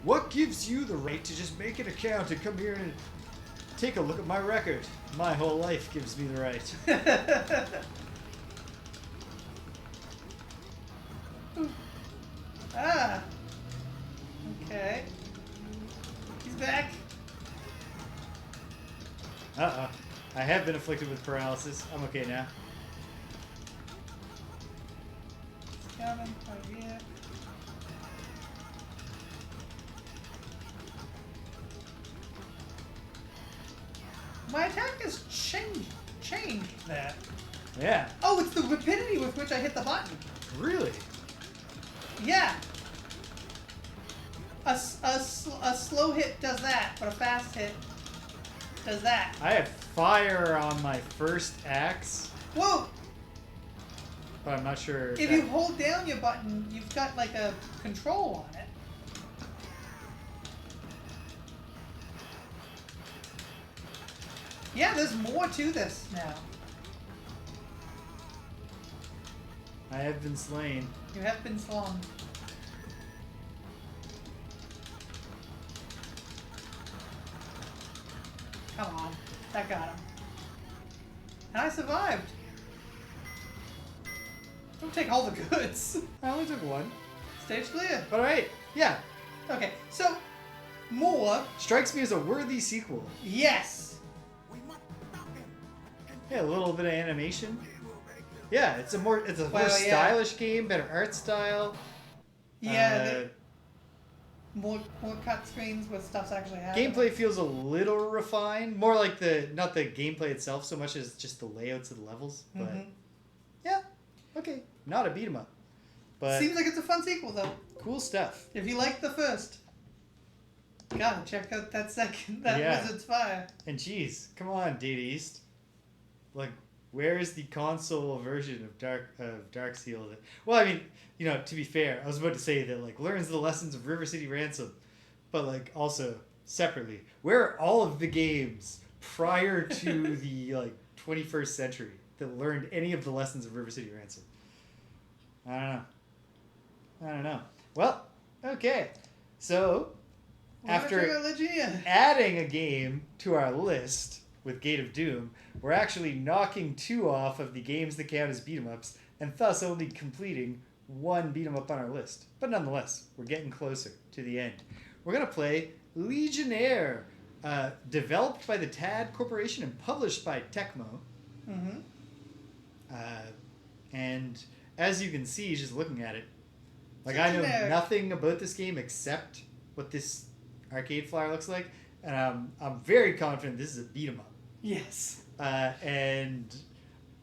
What gives you the right to just make an account and come here and take a look at my record? My whole life gives me the right. Ah. Okay. He's back. Uh-oh. I have been afflicted with paralysis. I'm okay now. He's coming right here. My attack has changed that. Yeah. Oh, it's the rapidity with which I hit the button. Really? Yeah. A slow hit does that, but a fast hit does that. I had fire on my first axe, Whoa! but I'm not sure. If you hold down your button, you've got like a control on it. Yeah, there's more to this now. I have been slain. You have been slung. Come on. That got him. And I survived. Don't take all the goods. I only took one. Stage clear. But alright, yeah. Okay, so more. Strikes me as a worthy sequel. Yes. Yeah, a little bit of animation. Yeah, it's a more Well, yeah. stylish game, better art style. Yeah. More cut screens with stuff's actually happening. Gameplay feels a little refined, more like not the gameplay itself so much as just the layouts of the levels. But yeah, okay, not a beat 'em up, but Seems like it's a fun sequel though. cool stuff. If you like the first, you gotta check out that second. That Yeah. Wizard's Fire. And geez, come on, Data East. Like, where is the console version of Darkseal? Well, I mean, you know, to be fair, I was about to say that like learns the lessons of River City Ransom, but like also separately, where are all of the games prior to the like 21st century that learned any of the lessons of River City Ransom? I don't know. Well, okay, so after adding a game to our list with Gate of Doom, we're actually knocking 2 off of the games that count as beat-em-ups, and thus only completing 1 beat-em-up on our list. But nonetheless, we're getting closer to the end. We're going to play Legionnaire, developed by the TAD Corporation and published by Tecmo. Mm-hmm. And as you can see, just looking at it, like I know nothing about this game except what this arcade flyer looks like, and I'm very confident this is a beat 'em up. Yes. And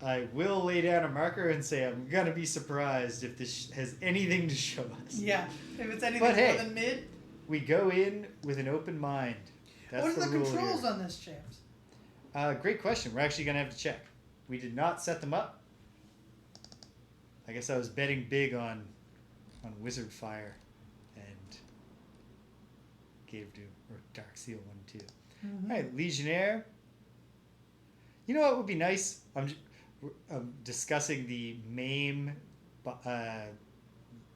I will lay down a marker and say I'm gonna be surprised if this has anything to show us. Yeah, if it's anything more than mid. We go in with an open mind. That's what are the controls here on this, James? Great question. We're actually gonna have to check. We did not set them up. I guess I was betting big on Wizard Fire and Gate of Doom, or Dark Seal 1 and 2. Mm-hmm. All right, Legionnaire. You know what would be nice? I'm discussing the MAME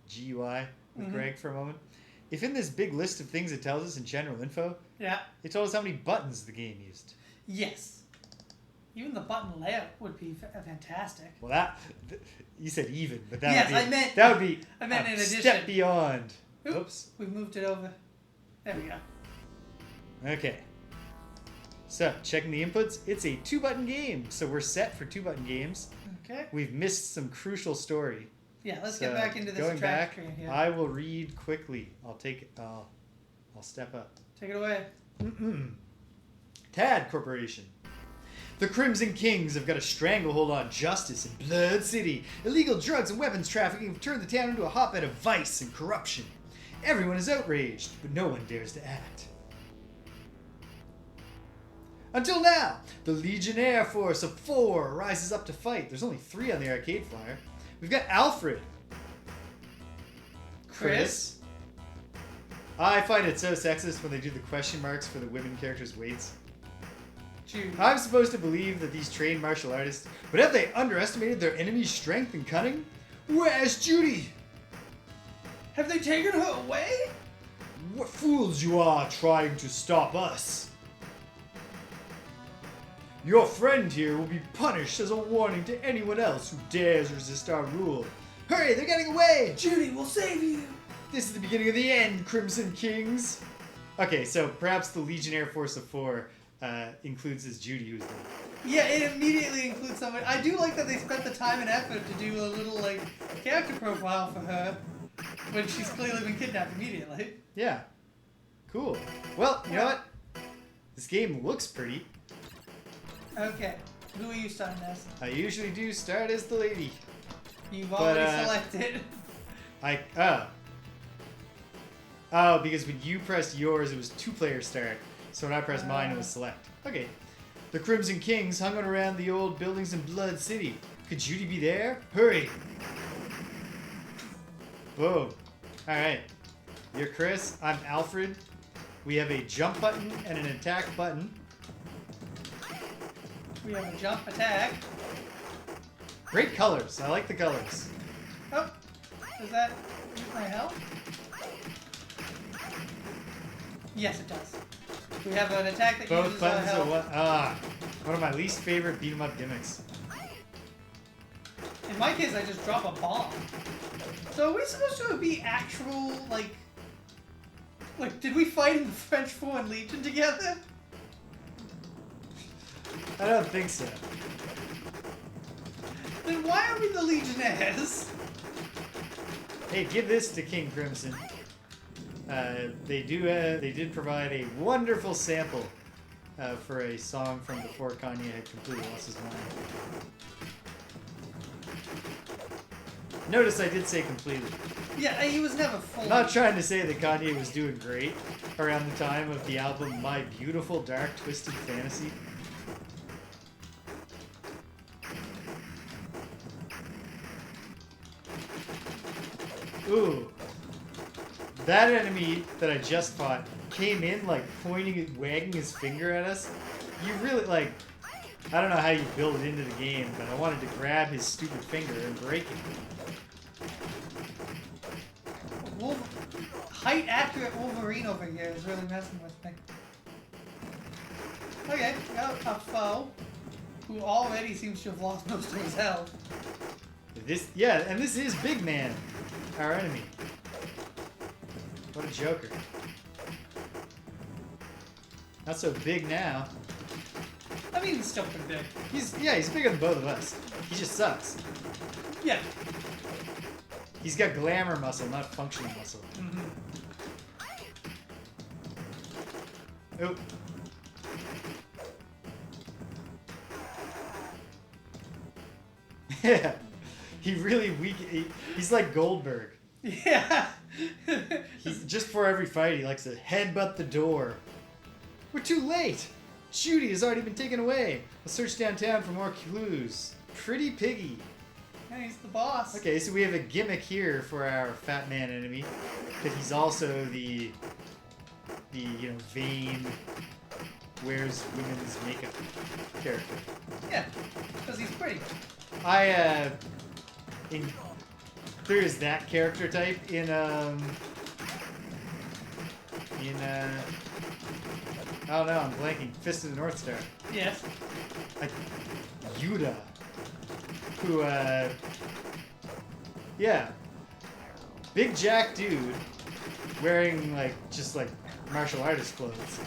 GUI with Greg for a moment. If in this big list of things it tells us in general info, it told us how many buttons the game used. Yes. Even the button layout would be fantastic. Well, you said even, but that would be I meant in addition. Step beyond. Oops. We moved it over. There we go. Okay. So, checking the inputs, it's a 2-button game, so we're set for 2-button games. Okay. We've missed some crucial story. Yeah, let's get back into this going back, screen here. I will read quickly. I'll step up. Take it away. TAD Corporation. The Crimson Kings have got a stranglehold on justice in Blood City. Illegal drugs and weapons trafficking have turned the town into a hotbed of vice and corruption. Everyone is outraged, but no one dares to act. Until now, the Legionnaire force of 4 rises up to fight. There's only 3 on the arcade flyer. We've got Alfred. Chris. I find it so sexist when they do the question marks for the women characters' weights. Judy. I'm supposed to believe that these trained martial artists, but have they underestimated their enemy's strength and cunning? Where's Judy? Have they taken her away? What fools you are trying to stop us. Your friend here will be punished as a warning to anyone else who dares resist our rule. Hurry, they're getting away! Judy will save you! This is the beginning of the end, Crimson Kings. Okay, so perhaps the Legionnaire force of 4 includes as Judy, who's there. Yeah, it immediately includes somebody. I do like that they spent the time and effort to do a little, character profile for her when she's clearly been kidnapped immediately. Yeah. Cool. Well, you know what? This game looks pretty. Okay. Who are you starting as? I usually do start as the lady. You've already selected. Oh, because when you pressed yours, it was 2-player start. So when I pressed mine, it was select. Okay. The Crimson Kings hung around the old buildings in Blood City. Could Judy be there? Hurry! Boom. Alright. You're Chris. I'm Alfred. We have a jump button and an attack button. We have a jump attack. Great colors. I like the colors. Oh. Does that use my health? Yes, it does. We have an attack that uses buttons health. One of my least favorite beat 'em up gimmicks. In my case, I just drop a bomb. So are we supposed to be actual, did we fight in the French Foreign Legion together? I don't think so. Then why are we the Legionnaires? Hey, give this to King Crimson. They did provide a wonderful sample for a song from before Kanye had completely lost his mind. Notice I did say completely. Yeah, he was never full. I'm not trying to say that Kanye was doing great around the time of the album My Beautiful Dark Twisted Fantasy. Ooh. That enemy that I just fought came in pointing and wagging his finger at us. You really I don't know how you build it into the game, but I wanted to grab his stupid finger and break it. height-accurate Wolverine over here is really messing with me. Okay, got a foe who already seems to have lost most of his health. And this is Big Man, our enemy. What a joker. Not so big now. I mean, he's still pretty big. He's bigger than both of us. He just sucks. Yeah. He's got glamour muscle, not functional muscle. Mm-hmm. Oop. Yeah. He really weak. He's like Goldberg. Yeah. He's just for every fight, he likes to headbutt the door. We're too late. Judy has already been taken away. Let's search downtown for more clues. Pretty Piggy. Yeah, he's the boss. Okay, so we have a gimmick here for our fat man enemy, but he's also the vain, wears women's makeup character. Yeah, because he's pretty. There is that character type in I don't know, I'm blanking. Fist of the North Star. Yes. Like Yuta, who big jack dude wearing just martial artist clothes,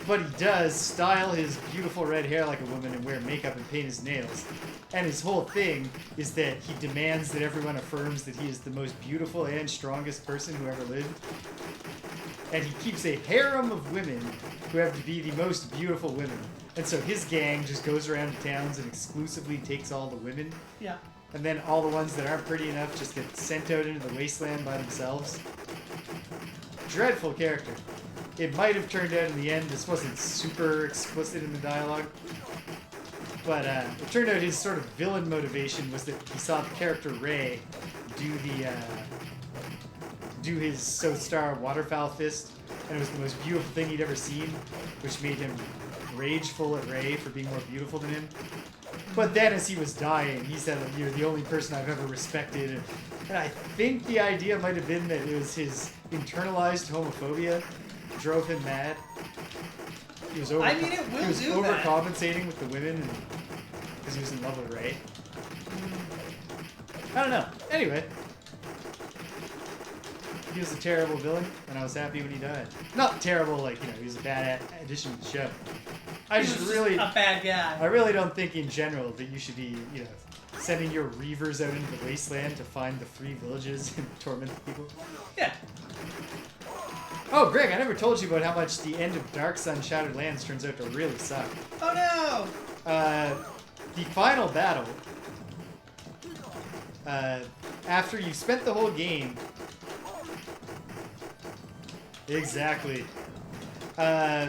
but he does style his beautiful red hair like a woman and wear makeup and paint his nails. And his whole thing is that he demands that everyone affirms that he is the most beautiful and strongest person who ever lived. And he keeps a harem of women who have to be the most beautiful women. And so his gang just goes around to towns and exclusively takes all the women. Yeah. And then all the ones that aren't pretty enough just get sent out into the wasteland by themselves. Dreadful character. It might have turned out in the end, this wasn't super explicit in the dialogue, but it turned out his sort of villain motivation was that he saw the character Ray do his So-Star waterfowl fist, and it was the most beautiful thing he'd ever seen, which made him rageful at Ray for being more beautiful than him. But then as he was dying, he said, "You're the only person I've ever respected." And I think the idea might have been that it was his internalized homophobia drove him mad. He was overcompensating with the women because he was in love with Ray. I don't know. Anyway, he was a terrible villain, and I was happy when he died. Not terrible, he was a bad addition to the show. He was a bad guy. I really don't think in general that you should be, sending your reavers out into the wasteland to find the free villages and torment the people. Yeah. Oh, Greg, I never told you about how much the end of Dark Sun Shattered Lands turns out to really suck. Oh no! The final battle, after you've spent the whole game... Exactly. The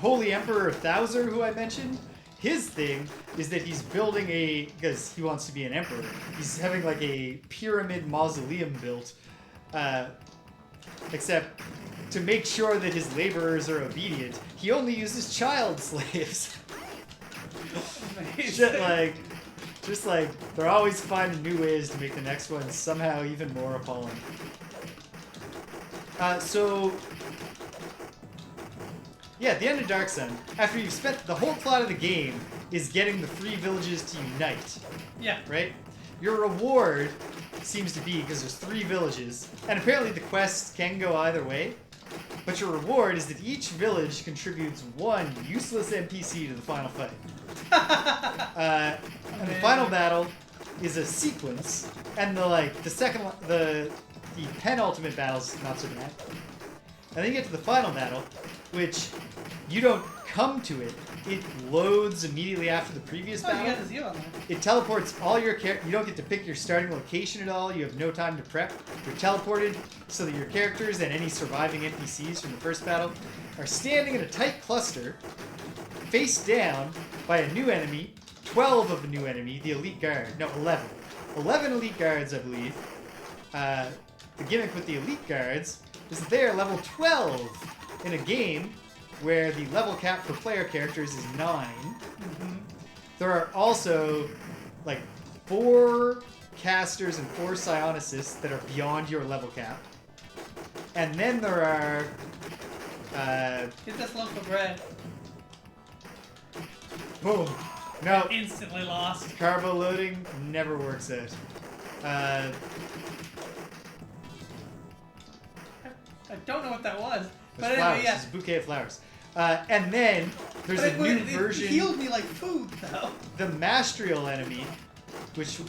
Holy Emperor Thouser, who I mentioned, his thing is that he's building because he wants to be an emperor, he's having a pyramid mausoleum built, except to make sure that his laborers are obedient, he only uses child slaves. Just they're always finding new ways to make the next one somehow even more appalling. At the end of Dark Sun, after you've spent the whole plot of the game is getting the three villages to unite. Yeah. Right? Your reward seems to be, because there's three villages, and apparently the quests can go either way, but your reward is that each village contributes one useless NPC to the final fight. And the final battle is a sequence, and the penultimate battle's not so bad. And then you get to the final battle, which you don't come to it. It loads immediately after the previous battle. You got the zero on there. It teleports all your you don't get to pick your starting location at all. You have no time to prep. You're teleported so that your characters and any surviving NPCs from the first battle are standing in a tight cluster, face down by a new enemy, 12 of a new enemy, the elite guard. No, 11. 11 elite guards, I believe. The gimmick with the elite guards is that they are level 12 in a game where the level cap for player characters is 9. Mm-hmm. There are also 4 casters and 4 psionicists that are beyond your level cap. And then there are... Hit this loaf of bread. boom. No. Instantly lost. Carbo loading never works out. I don't know what that was. But flowers. anyway, yeah. It's a bouquet of flowers. And then there's a new version. It healed me like food, though. The Mastrial enemy, which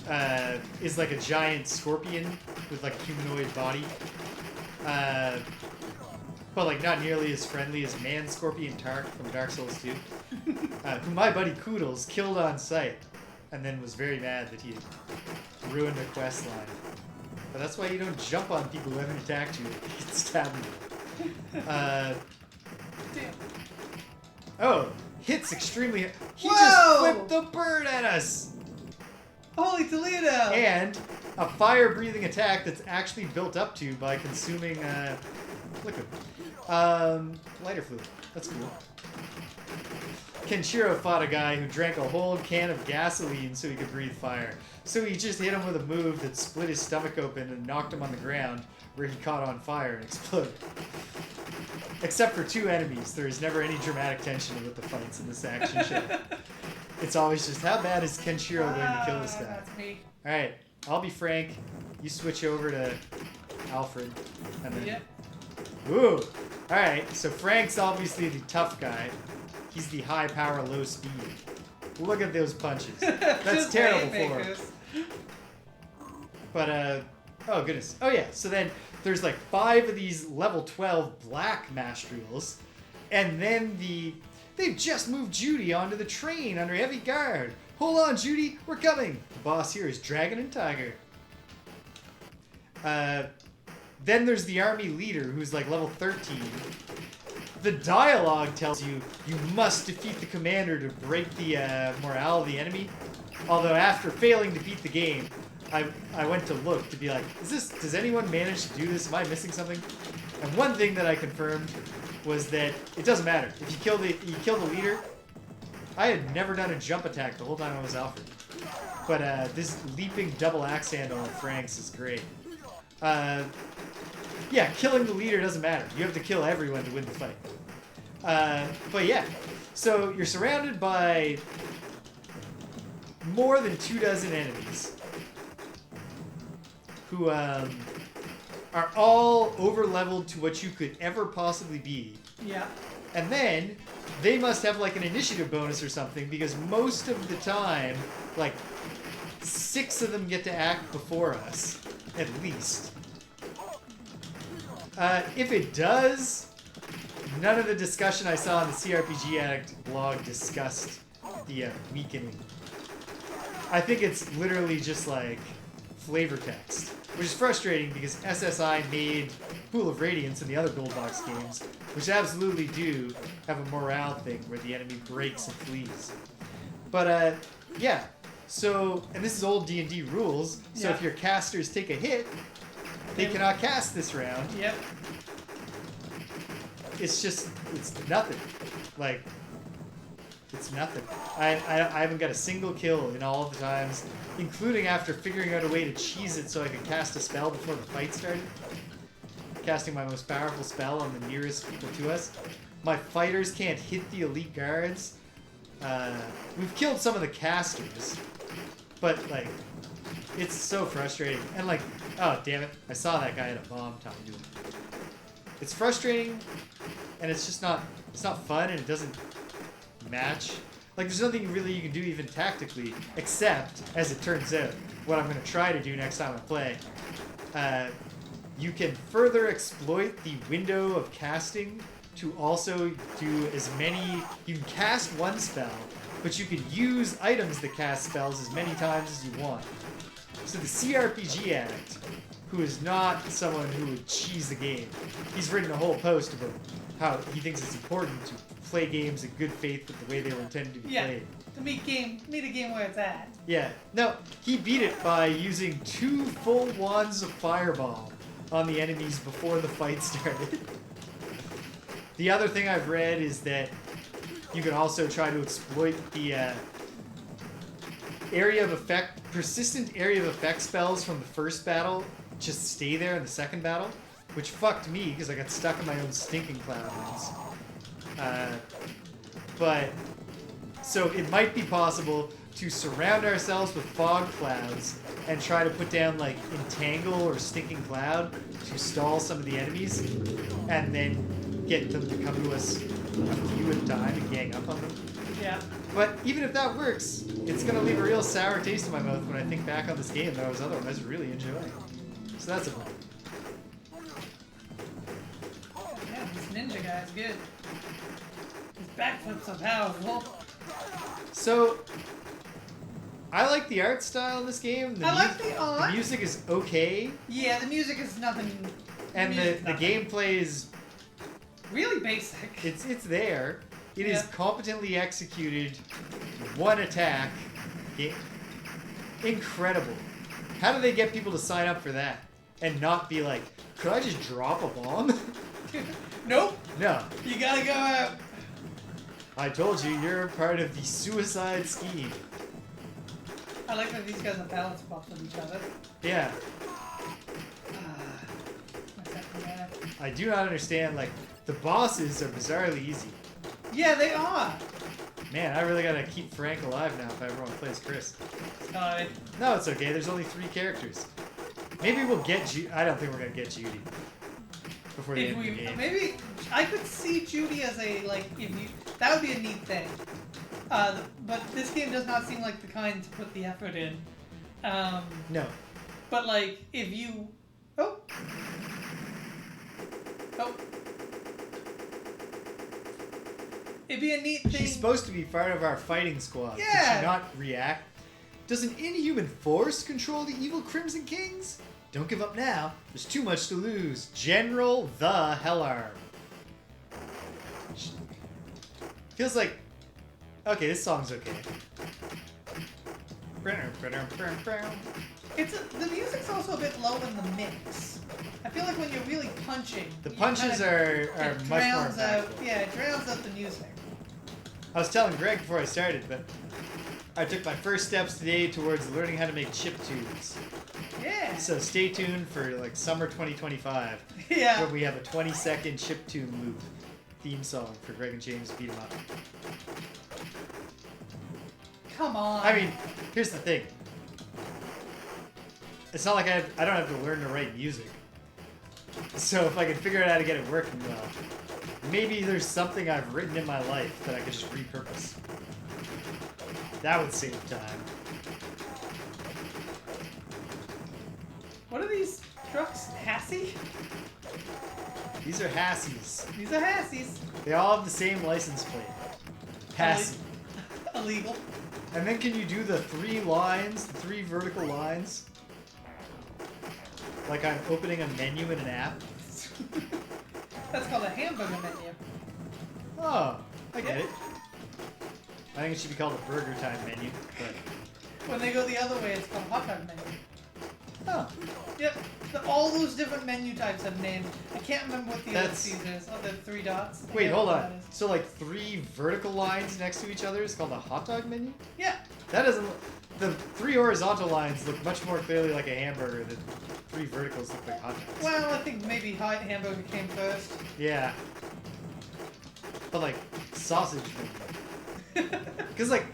is like a giant scorpion with like a humanoid body. But like not nearly as friendly as Man Scorpion Tark from Dark Souls 2. Who my buddy Koodles killed on sight. And then was very mad that he had ruined a quest line. But that's why you don't jump on people who haven't attacked you. You can stab them. Damn. Oh, hits extremely... He Whoa! just flipped the bird at us! Holy Toledo! And a fire-breathing attack that's actually built up to by consuming liquid. Lighter fluid. That's cool. Kenshiro fought a guy who drank a whole can of gasoline so he could breathe fire. So he just hit him with a move that split his stomach open and knocked him on the ground, where he caught on fire and exploded. Except for 2 enemies, there is never any dramatic tension with the fights in this action show. It's always just, how bad is Kenshiro going to kill this guy? That's me. Alright, I'll be Frank. You switch over to Alfred. And then... Yep. Ooh! Alright, so Frank's obviously the tough guy. He's the high power, low speed. Look at those punches. That's terrible for him. But, oh goodness. Oh yeah, so then there's like 5 of these level 12 black Mastrials. And then they've just moved Judy onto the train under heavy guard. Hold on, Judy, we're coming. The boss here is Dragon and Tiger. Then there's the army leader, who's like level 13. The dialogue tells you you must defeat the commander to break the morale of the enemy. Although after failing to beat the game, I went to look to be like, does anyone manage to do this? Am I missing something? And one thing that I confirmed was that it doesn't matter. If you kill the leader, I had never done a jump attack the whole time I was Alfred. But this leaping double axe handle on Frank's is great. Yeah, killing the leader doesn't matter. You have to kill everyone to win the fight. But yeah, so you're surrounded by more than 24 enemies who are all over-leveled to what you could ever possibly be. Yeah. And then they must have like an initiative bonus or something, because most of the time, like 6 of them get to act before us, at least. If it does, none of the discussion I saw on the CRPG Addict blog discussed the weakening. I think it's literally just like flavor text, which is frustrating because SSI made Pool of Radiance and the other Gold Box games, which absolutely do have a morale thing where the enemy breaks and flees. But yeah, so, and this is old D&D rules, so Yeah. if your casters take a hit, they cannot cast this round. Yep. It's nothing. Like, it's nothing. I haven't got a single kill in all of the times, including after figuring out a way to cheese it so I could cast a spell before the fight started. Casting my most powerful spell on the nearest people to us. My fighters can't hit the elite guards. We've killed some of the casters, but like, it's so frustrating. And like, oh damn it, I saw that guy at a bomb time doing it. It's frustrating, and it's just not, it's not fun, and it doesn't match. Like, there's nothing really you can do even tactically, except, as it turns out, what I'm going to try to do next time I play. You can further exploit the window of casting to also do as many... You can cast one spell, but you can use items that cast spells as many times as you want. So the CRPG Addict, who is not someone who would cheese the game, he's written a whole post about how he thinks it's important to play games in good faith with the way they were intended to be played. To meet a game where it's at. Yeah. No, he beat it by using 2 full wands of fireball on the enemies before the fight started. The other thing I've read is that you can also try to exploit the area of effect persistent area of effect spells from the first battle just stay there in the second battle, which fucked me because I got stuck in my own stinking cloud once. But so it might be possible to surround ourselves with fog clouds and try to put down like entangle or stinking cloud to stall some of the enemies, and then get them to come to us a few at a time and gang up on them. Yeah. But even if that works, it's gonna leave a real sour taste in my mouth when I think back on this game that I was otherwise really enjoying. So that's a problem. Yeah, this ninja guy is good. His backflips are powerful. So, I like the art style in this game. I like the art. The music is okay. Yeah, the music is nothing. And the gameplay is... really basic. It's there. It is competently executed. One attack. Incredible. How do they get people to sign up for that? And not be like, could I just drop a bomb? Nope. No. You gotta go out. I told you, you're part of the suicide scheme. I like that these guys are balance buffs with each other. Yeah. My second guy. I do not understand, like, the bosses are bizarrely easy. Yeah, they are. Man, I really gotta keep Frank alive now if I ever want to play as Chris. Sorry. No, it's okay, there's only 3 characters. Maybe we'll get I don't think we're gonna get Judy. Before the end of the game. Maybe I could see Judy as a that would be a neat thing. But this game does not seem like the kind to put the effort in. No. But like if you oh it'd be a neat thing. She's supposed to be part of our fighting squad. Yeah. Did she not react? Does an inhuman force control the evil Crimson Kings? Don't give up now. There's too much to lose. General the Hellarm. Feels like... Okay, this song's okay. The music's also a bit low in the mix. I feel like when you're really punching... The punches are much more impactful. Yeah, it drowns out the music. I was telling Greg before I started, but I took my first steps today towards learning how to make chiptunes. Yeah. So stay tuned for like summer 2025. Yeah. Where we have a 20-second chiptune loop theme song for Greg and James Beat 'em Up. Come on. I mean, here's the thing. It's not like I don't have to learn to write music. So if I can figure out how to get it working well, maybe there's something I've written in my life that I could just repurpose. That would save time. What are these trucks? Hassy? These are Hassies. These are Hassies. They all have the same license plate. Hassie. Illegal. And then can you do the 3 lines, the 3 vertical lines? Like I'm opening a menu in an app? That's called a hamburger menu. Oh, I get it. I think it should be called a burger time menu, but... When they go the other way, it's called a hot dog menu. Oh. Yep. All those different menu types have names. I can't remember what the ellipses is. Oh, the 3 dots. Wait, hold on. So like 3 vertical lines next to each other is called a hot dog menu? Yeah. That doesn't... The 3 horizontal lines look much more clearly like a hamburger than 3 verticals look like hot dogs. Well, I think maybe hamburger came first. Yeah. But like, sausage menu. Because like,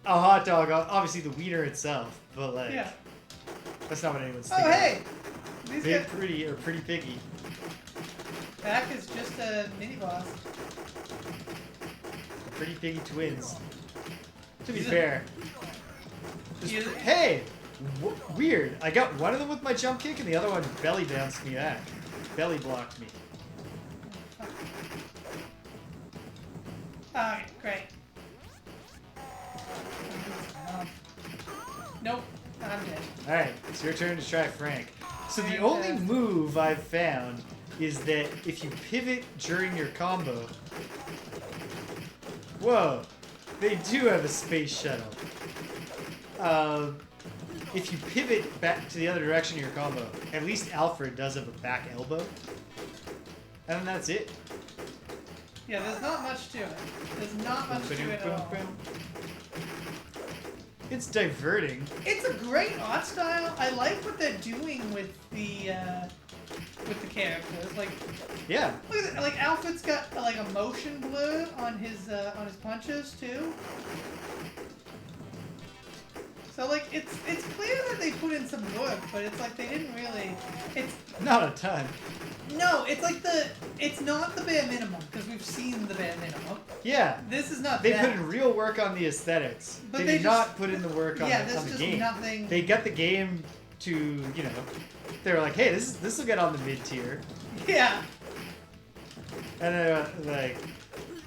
a hot dog, obviously the wiener itself, but like... Yeah. That's not what anyone's thinking. Oh, hey! These Big guys... Pretty or Pretty Piggy. Back is just a mini-boss. The Pretty Piggy twins. To be He's a- fair. Hey! Weird. I got one of them with my jump kick and the other one belly bounced me back. Belly blocked me. Alright, great. Nope, I'm dead. Alright, it's your turn to try Frank. So the Fantastic. only move I've found is that if you pivot during your combo... Whoa! They do have a space shuttle. If you pivot back to the other direction of your combo, at least Alfred does have a back elbow. And then that's it. Yeah, there's not much to it. There's not much to it at all. It's diverting. It's a great art style. I like what they're doing with the characters. Like, Yeah. look at that. Like, Alfred's got like a motion blur on his punches too. So like, it's clear that they put in some work, but it's like they didn't really. It's Not a ton. no. It's like it's not the bare minimum because we've seen the bare minimum. Yeah. This is not. They that. put in real work on the aesthetics. But they they did just- not put in the work on, Yeah, the, there's on the just game. nothing. They got the game to, you know, they were like, hey, this will get on the mid tier. Yeah. And then,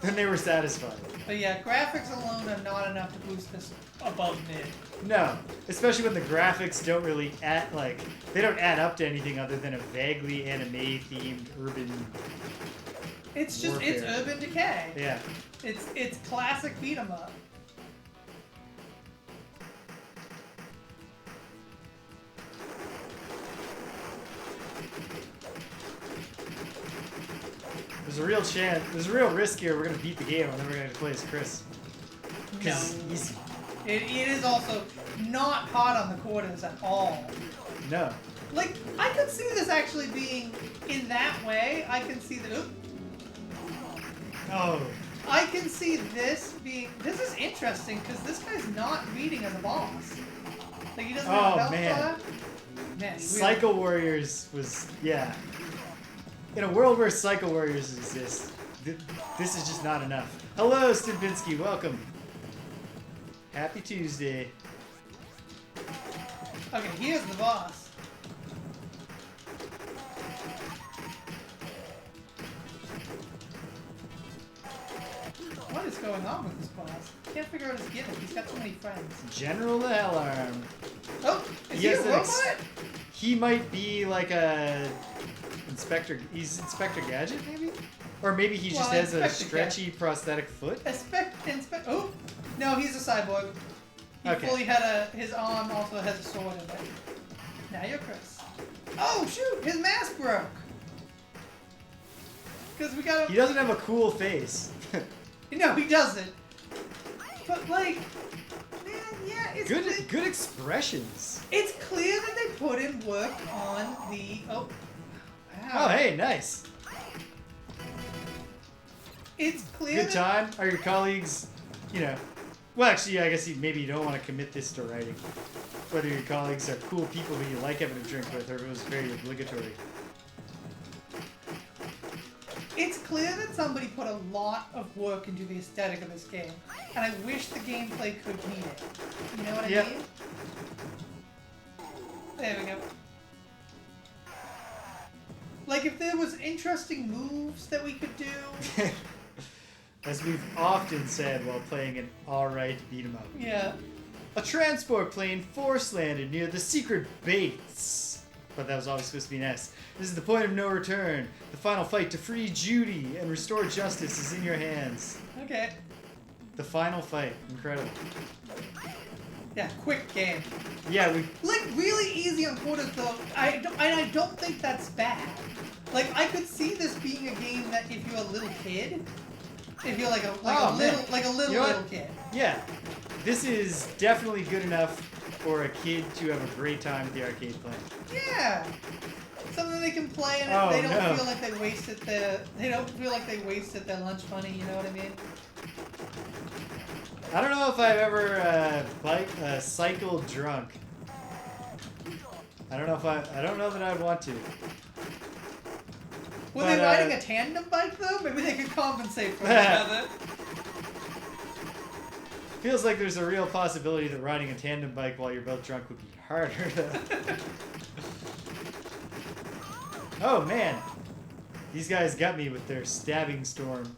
then they were satisfied. But yeah, graphics alone are not enough to boost this above mid. No, especially when the graphics don't really they don't add up to anything other than a vaguely anime-themed urban. It's just it's warfare. Urban Decay. Yeah. It's classic beat 'em up. There's a real chance. There's a real risk here. We're gonna beat the game, and then we're gonna play as Chris. No. 'Cause he's It is also not hard on the quarters at all. no. Like, I could see this actually being in that way. I can see the. Oh. I can see this being. This is interesting because this guy's not reading as a boss. Like, he doesn't have Oh, a health man. bar. Man, he really- Cycle Warriors was In a world where Cycle Warriors exist, this is just not enough. Hello, Stimpinski. Welcome. Happy Tuesday. Okay, here's the boss. What is going on with this boss? Can't figure out his gimmick. He's got too many friends. General the Hellarm. Oh, is He he a has an robot? He might be like a Inspector. He's Inspector Gadget, maybe, or maybe he just Well, has a Inspector stretchy prosthetic foot. Oh, no, he's a cyborg. He Okay. fully had his arm also has a sword in it. Now you're Chris. Oh, shoot, his mask broke. Because we got He doesn't have a cool face. No, he doesn't. But like, man, yeah, it's Good expressions. It's clear that they put in work on the. Oh, wow. Oh, hey, nice. It's clear. Good time. Are your colleagues, you know? Well, actually, I guess maybe you don't want to commit this to writing. Whether your colleagues are cool people who you like having a drink with, or if it was very obligatory. It's clear that somebody put a lot of work into the aesthetic of this game, and I wish the gameplay could meet it. You know what I Yep. mean? There we go. Like, if there was interesting moves that we could do. As we've often said while playing an alright beat 'em up. Yeah. A transport plane force landed near the secret base. But that was always supposed to be an S. This is the point of no return. The final fight to free Judy and restore justice is in your hands. Okay. The final fight. Incredible. Yeah, quick game. Yeah, we... Like, really easy on quarters, though. I don't think that's bad. Like, I could see this being a game that if you're a little kid, if you're like a little kid. Yeah. This is definitely good enough for a kid to have a great time at the arcade playing. Yeah. Something they can play and Oh, they don't no. feel like they wasted their lunch money, you know what I mean? I don't know if I've ever cycled drunk. I don't know that I'd want to. Were But, they riding a tandem bike though? Maybe they could compensate for each other. Feels like there's a real possibility that riding a tandem bike while you're both drunk would be harder. Oh man, these guys got me with their stabbing storm.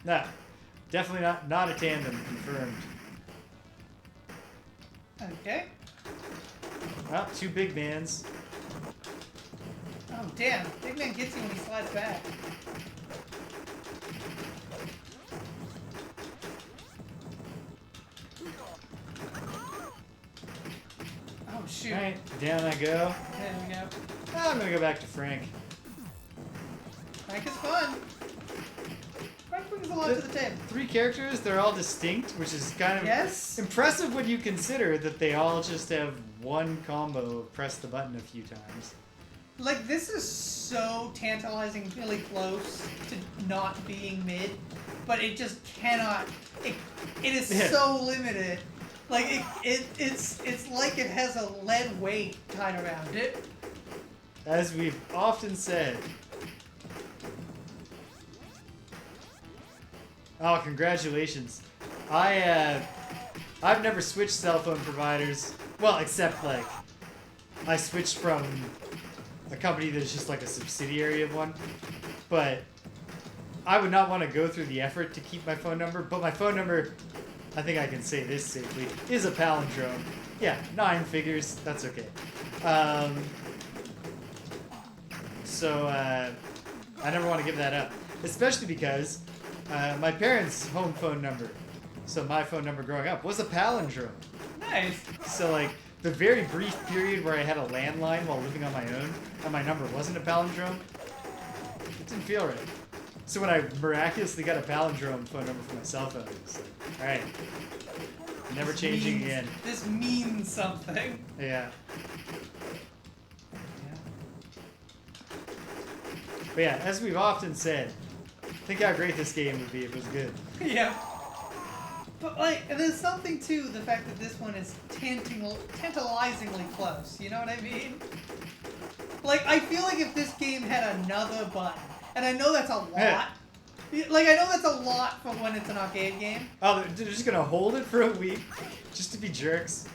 Nah, definitely not a tandem, confirmed. Okay. Well, two big mans. Oh damn, Big Man gets you when he slides back. Oh shoot. Alright, down I go. There we go. I'm gonna go back to Frank. Frank is fun. Frank brings a lot to the table. 3 characters, they're all distinct, which is kind of impressive when you consider that they all just have one combo of press the button a few times. Like, this is so tantalizingly close to not being mid, but it just cannot. It is so limited. Like, it's like it has a lead weight tied around it. As we've often said. Oh, congratulations. I've never switched cell phone providers. Well, except, like, I switched from a company that's just like a subsidiary of one. But I would not want to go through the effort to keep my phone number. But my phone number, I think I can say this safely, is a palindrome. Yeah, 9 figures. That's okay. So I never want to give that up. Especially because my parents' home phone number, so my phone number growing up, was a palindrome. Nice. So, like, the very brief period where I had a landline while living on my own, and my number wasn't a palindrome, it didn't feel right. So when I miraculously got a palindrome phone number for my cell phone, it's like, alright, never changing again. This means something. Yeah. But yeah, as we've often said, think how great this game would be if it was good. Yeah. But, like, there's something to the fact that this one is tantalizingly close. You know what I mean? Like, I feel like if this game had another button, and I know that's a lot. Like, I know that's a lot for when it's an arcade game. Oh, they're just gonna hold it for a week just to be jerks.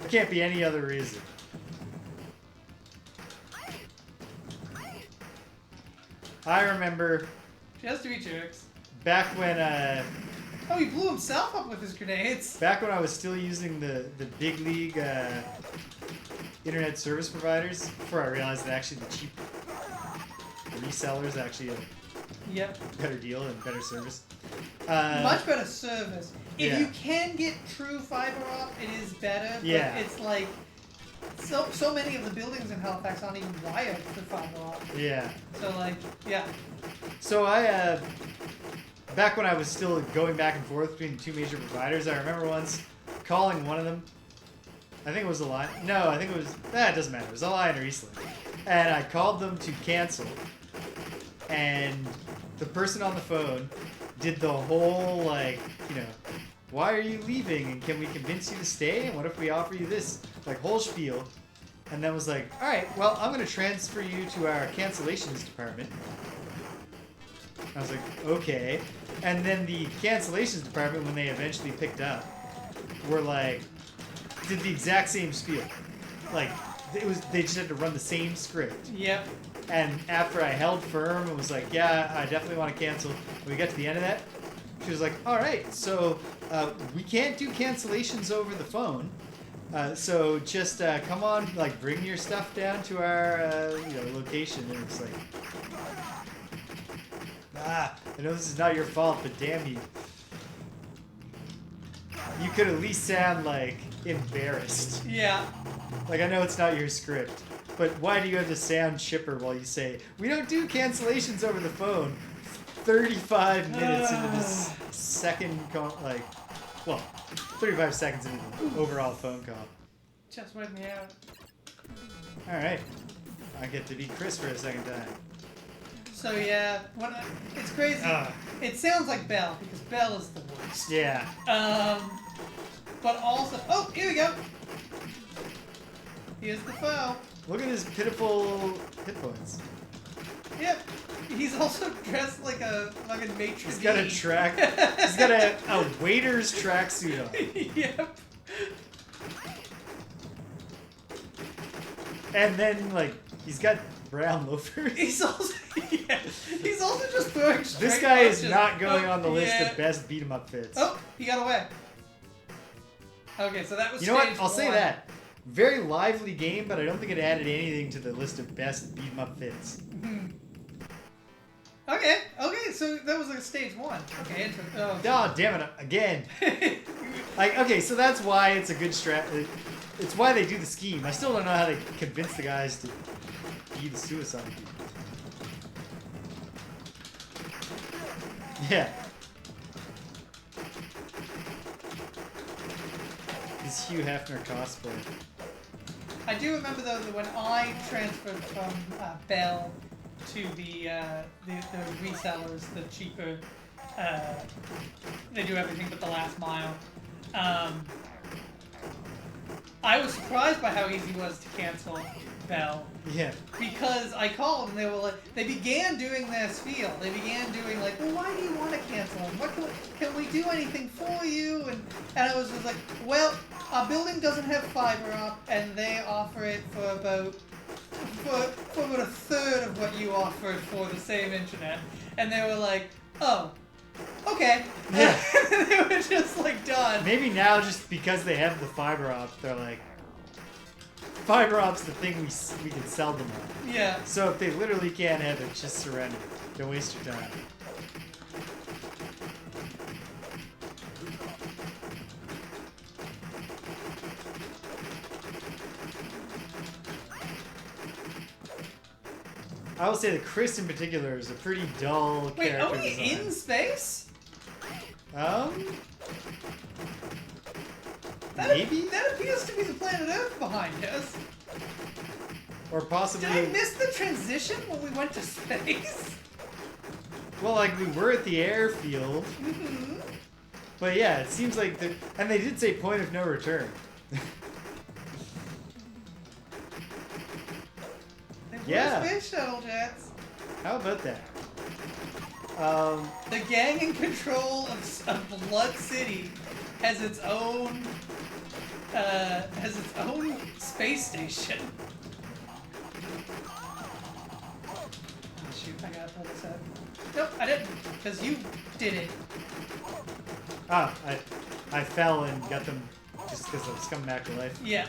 There can't be any other reason. I remember... Just to be jerks. Back when, Oh, he blew himself up with his grenades. Back when I was still using the big league internet service providers, before I realized that actually the cheap resellers actually a better deal and better service. Much better service. If Yeah. you can get true fiber op, it is better. But Yeah. it's like so many of the buildings in Halifax aren't even wired for fiber op. Yeah. So like, yeah. So I back when I was still going back and forth between the 2 major providers, I remember once calling one of them. I think it was Alliance. No, I think it was... it doesn't matter. It was Alliance or Eastland. And I called them to cancel. And the person on the phone did the whole, like, you know, why are you leaving? And can we convince you to stay? And what if we offer you this? Like, whole spiel. And then was like, alright, well, I'm going to transfer you to our cancellations department. I was like, okay. And then the cancellations department, when they eventually picked up, were like, did the exact same spiel. Like, they just had to run the same script. Yep. And after I held firm and was like, yeah, I definitely want to cancel, when we got to the end of that, she was like, all right, so we can't do cancellations over the phone. So just come on, like, bring your stuff down to our location. And it's like, I know this is not your fault, but damn you. You could at least sound, like, embarrassed. Yeah. Like, I know it's not your script, but why do you have to sound chipper while you say, we don't do cancellations over the phone 35 minutes into this second call, 35 seconds into the overall phone call. Just wait me out. Alright. I get to be Chris for a second time. So yeah, it's crazy. It sounds like Bell, because Bell is the worst. Yeah. But also... Oh, here we go! Here's the foe. Look at his pitiful hit points. Yep. He's also dressed like a fucking maitre d'. He's got a track... he's got a waiter's tracksuit on. Yep. And then, like, he's got brown loafers. He's also just throwing straight This guy is punches. not going on the list of best beat-em-up fits. Oh, he got away. Okay, so that was You know what? stage I'll say one. that. Very lively game, but I don't think it added anything to the list of best beat-em-up fits. Okay, so that was like stage one. Okay, Oh, damn it, again. Like, okay, so that's why it's a good strat. It's why they do the scheme. I still don't know how they convince the guys to be the suicide people. Yeah. This Hugh Hefner cosplay. I do remember though that when I transferred from Bell to the resellers, the cheaper, they do everything but the last mile. I was surprised by how easy it was to cancel Bell. Yeah. Because I called and they were like, they began doing their spiel. They began doing like, well, why do you want to cancel them? What can we do anything for you? And I was just like, well, our building doesn't have fiber op, and they offer it for about a third of what you offered for the same internet. And they were like, oh, okay. Yeah. They were just like done. Maybe now, just because they have the fiber op, they're like, fiber op's the thing we can sell them on. Yeah. So if they literally can't have it, just surrender. Don't waste your time. I will say that Chris in particular is a pretty dull Wait, character are we design. in space? Maybe? That appears to be the planet Earth behind us. Or possibly... Did I miss the transition when we went to space? Well, like, we were at the airfield. Mm-hmm. But yeah, it seems like... And they did say point of no return. Yeah. Space shuttle jets. How about that? The gang in control of Blood City has its own space station. Oh, shoot, I gotta pull this up. Nope, I didn't, because you did it. Ah, I fell and got them just because I was coming back to life. Yeah.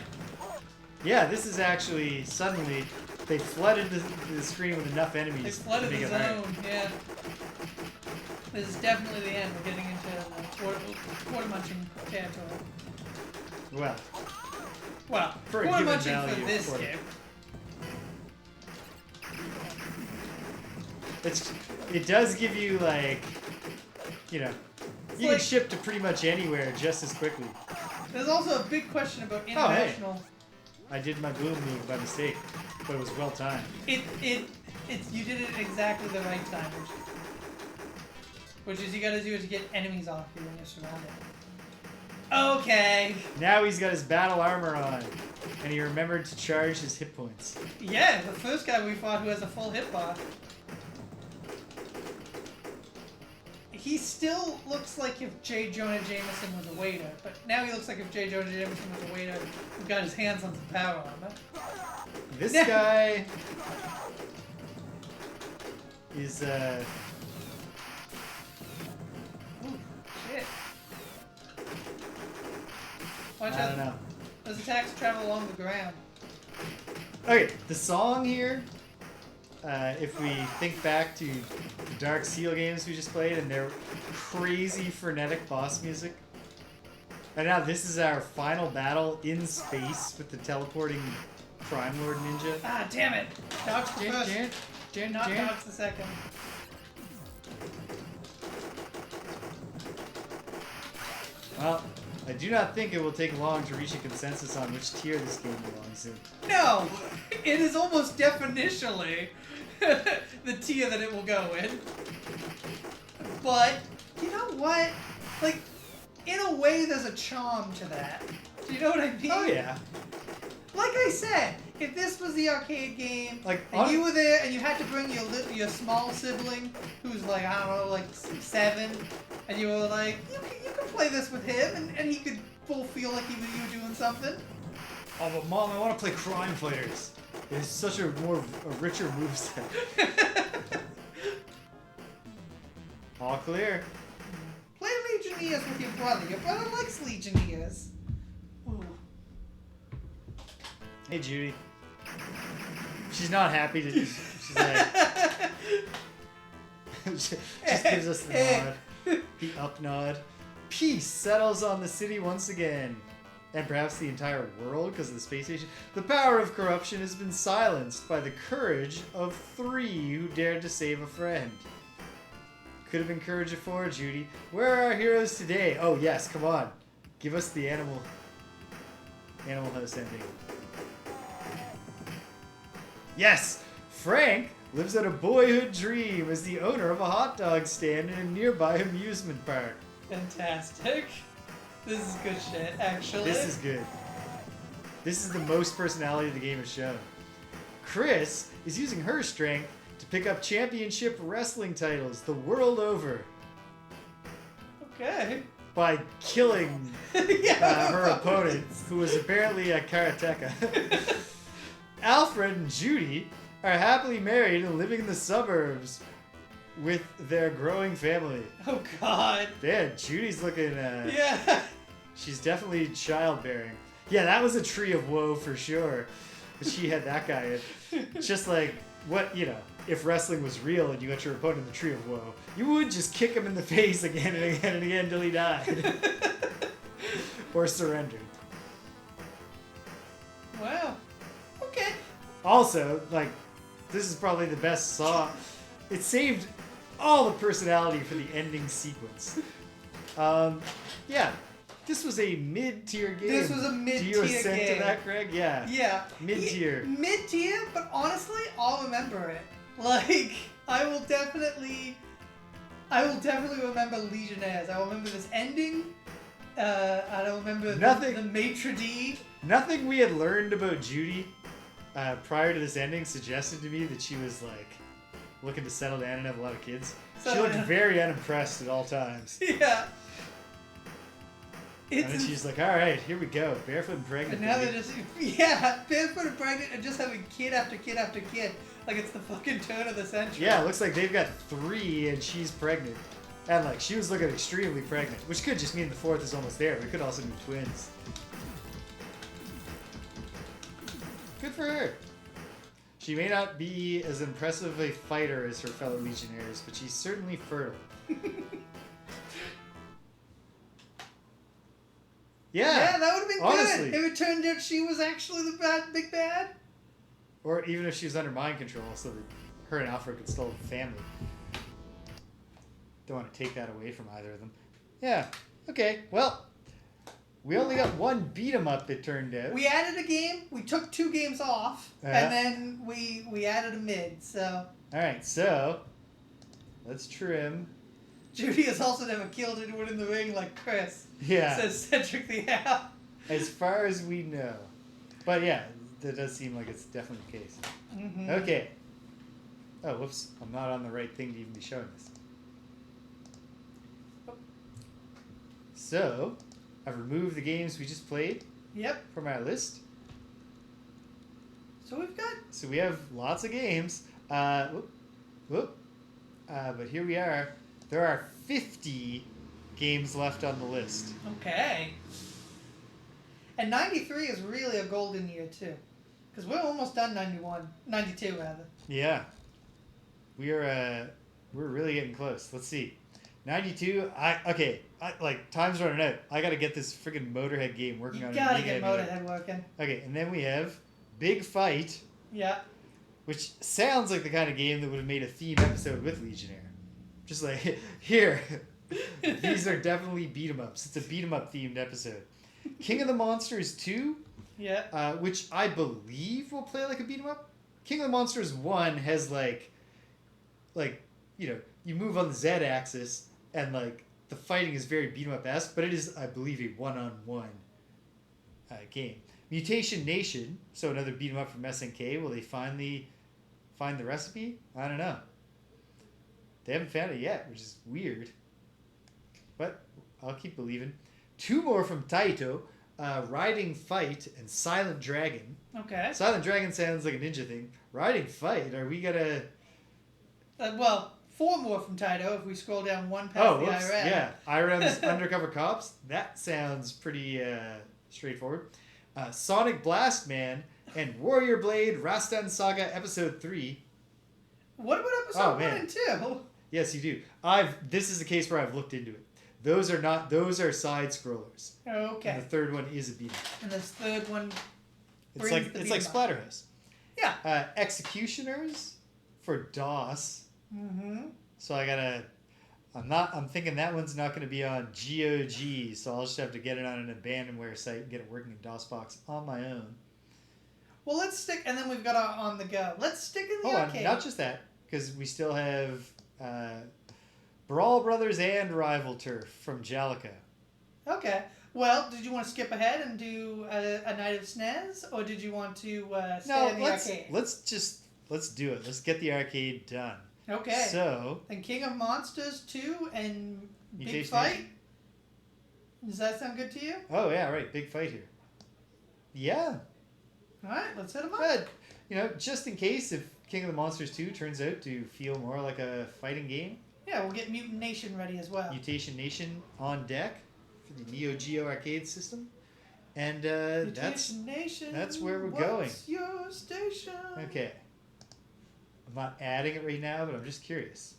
Yeah, this is actually suddenly they flooded the screen with enough enemies. They flooded to make the it hard. zone, yeah. This is definitely the end. We're getting into quarter munching territory. Well, Well, for a quarter given munching value, for this quarter. game. It does give you, like, you know, you can like- ship to pretty much anywhere just as quickly. There's also a big question about hey. international. I did my boom move by mistake, but it was well timed. You did it at exactly the right time, which is you gotta do it to get enemies off you when you're surrounded. Okay. Now he's got his battle armor on, and he remembered to charge his hit points. Yeah, the first guy we fought who has a full hit bar. He still looks like if J. Jonah Jameson was a waiter, but now he looks like if J. Jonah Jameson was a waiter who got his hands on some power armor. This guy is, Ooh, shit. Watch I out. don't know. Those attacks travel along the ground. Okay, the song here, if we think back to the Dark Seal games we just played and their crazy frenetic boss music. And now this is our final battle in space with the teleporting Crime Lord Ninja. Ah, damn it! Dodge the first. Not Jan. dodge the second. Well, I do not think it will take long to reach a consensus on which tier this game belongs in. No! It is almost definitionally the tier that it will go in. But, you know what? Like, in a way, there's a charm to that. Do you know what I mean? Oh yeah. Like I said, if this was the arcade game, Like, and you were there, and you had to bring your small sibling, who's like, I don't know, like 7, and you were like, you can play this with him, and he could full feel like you were doing something. Oh, but Mom, I want to play Crime Fighters. It's such a richer moveset. All clear. Play Legionnaires with your brother. Your brother likes Legionnaires. Ooh. Hey, Judy. She's not happy to. She's like. Just gives us the nod. The up nod. Peace settles on the city once again. and perhaps the entire world because of the space station. The power of corruption has been silenced by the courage of 3 who dared to save a friend. Could have been courage of 4, Judy. Where are our heroes today? Oh yes, come on. Give us the Animal House ending. Yes! Frank lives out a boyhood dream as the owner of a hot dog stand in a nearby amusement park. Fantastic. This is good shit, actually. This is good. This is the most personality the game has shown. Chris is using her strength to pick up championship wrestling titles the world over. Okay. By killing her opponent, who was apparently a karateka. Alfred and Judy are happily married and living in the suburbs with their growing family. Oh, God. Yeah, Judy's looking... yeah. She's definitely childbearing. Yeah, that was a tree of woe for sure. She had that guy in. Just like, what, you know, if wrestling was real and you got your opponent in the tree of woe, you would just kick him in the face again and again and again until he died. Or surrendered. Wow. Okay. Also, like, this is probably the best saw. It saved all the personality for the ending sequence. Yeah. This was a mid-tier game. This was a mid-tier Do you assent game. to that, Greg? Yeah. Yeah. Mid-tier. Mid-tier, but honestly, I'll remember it. Like, I will definitely remember Legionnaires. I will remember this ending. I don't remember the maitre d'. Nothing we had learned about Judy prior to this ending suggested to me that she was, like, looking to settle down and have a lot of kids. She looked very unimpressed at all times. Yeah. And then she's like, all right, here we go. Barefoot and pregnant. And now they're just, barefoot and pregnant and just having kid after kid after kid. Like it's the fucking turn of the century. Yeah, it looks like they've got 3 and she's pregnant. And like, she was looking extremely pregnant, which could just mean the 4th is almost there. It could also be twins. Good for her. She may not be as impressive a fighter as her fellow Legionnaires, but she's certainly fertile. Yeah, that would have been honestly. good if it turned out she was actually the big bad. Or even if she was under mind control so that her and Alfred could still have a family. Don't want to take that away from either of them. Yeah, okay, well, we only got 1 beat 'em up, it turned out. We added a game, we took 2 games off, and then we added a mid, so. Alright, so, let's trim. Judy has also never killed anyone in the ring like Chris. Yeah. Says Cedric the Owl. As far as we know. But yeah, that does seem like it's definitely the case. Mm-hmm. Okay. Oh, whoops. I'm not on the right thing to even be showing this. So, I've removed the games we just played. Yep. From our list. So we've got... So we have lots of games. But here we are. There are 50 games left on the list. Okay. And 93 is really a golden year, too. Because we're almost done 92, rather. Yeah. We're really getting close. Let's see. 92, like, time's running out. I gotta get this friggin' Motorhead game working on it. You gotta get Motorhead working. Okay, and then we have Big Fight. Yeah. Which sounds like the kind of game that would have made a theme episode with Legionnaire. Just like, here, these are definitely beat-em-ups. It's a beat-em-up themed episode. King of the Monsters 2, which I believe will play like a beat-em-up. King of the Monsters 1 has like, you know, you move on the Z-axis and like the fighting is very beat-em-up-esque, but it is, I believe, a one-on-one game. Mutation Nation, so another beat-em-up from SNK. Will they finally find the recipe? I don't know. They haven't found it yet, which is weird. But I'll keep believing. 2 more from Taito. Riding Fight and Silent Dragon. Okay. Silent Dragon sounds like a ninja thing. Riding Fight, are we gonna... 4 more from Taito if we scroll down one past the IRM. Yeah. IRM's Undercover Cops. That sounds pretty straightforward. Sonic Blast Man and Warrior Blade Rastan Saga Episode 3. What about Episode 1 and 2? Yes, you do. This is a case where I've looked into it. Those are not. Those are side scrollers. Okay. And the third one is a beat 'em up. And this third one. It's like Splatterhouse. Yeah. Executioners for DOS. Mm-hmm. So I gotta. I'm thinking that one's not going to be on GOG, so I'll just have to get it on an abandonware site and get it working in DOSBox on my own. Well, let's stick, and then we've got On the Go. Let's stick in the arcade. Not just that, because we still have Brawl Brothers and Rival Turf from Jalico. Okay. Well, did you want to skip ahead and do a Night of SNES, or did you want to stay in the arcade? Let's do it. Let's get the arcade done. Okay. So. And King of Monsters 2 and Big Mutation Fight? Nation? Does that sound good to you? Oh, yeah, right. Big Fight here. Yeah. All right, let's hit them up. But, just in case if King of the Monsters 2 turns out to feel more like a fighting game. Yeah, we'll get Mutant Nation ready as well. Mutation Nation on deck for the Neo Geo arcade system. And that's where we're going. What's your station? Okay. I'm not adding it right now, but I'm just curious.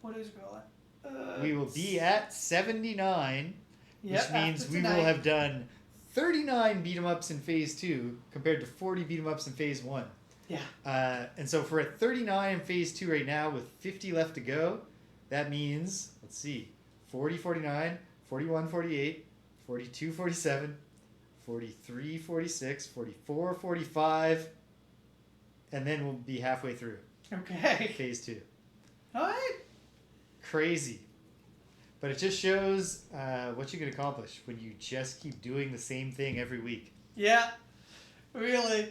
What is it called? We will be at 79, which means we will have done 39 beat-em-ups in Phase 2 compared to 40 beat-em-ups in Phase 1. Yeah. And so if we're at 39 in Phase 2 right now with 50 left to go, that means, let's see, 40, 49, 41, 48, 42, 47, 43, 46, 44, 45, and then we'll be halfway through. Okay. Phase 2. All right. Crazy. But it just shows what you can accomplish when you just keep doing the same thing every week. Yeah. Really.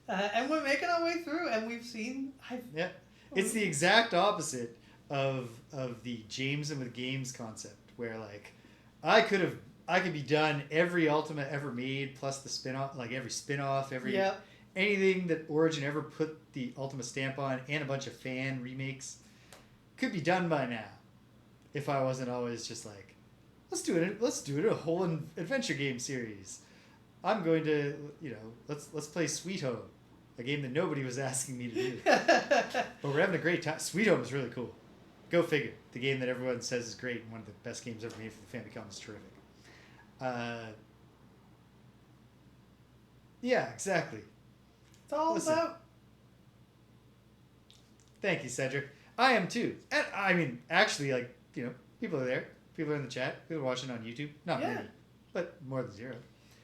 And we're making our way through, and we've seen... Yeah. It's the exact opposite of the Jameson with Games concept, where, like, I could be done every Ultima ever made, plus the spin-off, like every spin-off, anything that Origin ever put the Ultima stamp on, and a bunch of fan remakes, could be done by now. If I wasn't always just like, let's do it a whole adventure game series. I'm going to, let's play Sweet Home, a game that nobody was asking me to do. But we're having a great time. Sweet Home is really cool. Go figure. The game that everyone says is great and one of the best games ever made for the Famicom is terrific. Yeah, exactly. It's all about... Thank you, Cedric. I am too. And I mean, actually, like, people are there. People are in the chat. People are watching on YouTube. Not many, but more than zero.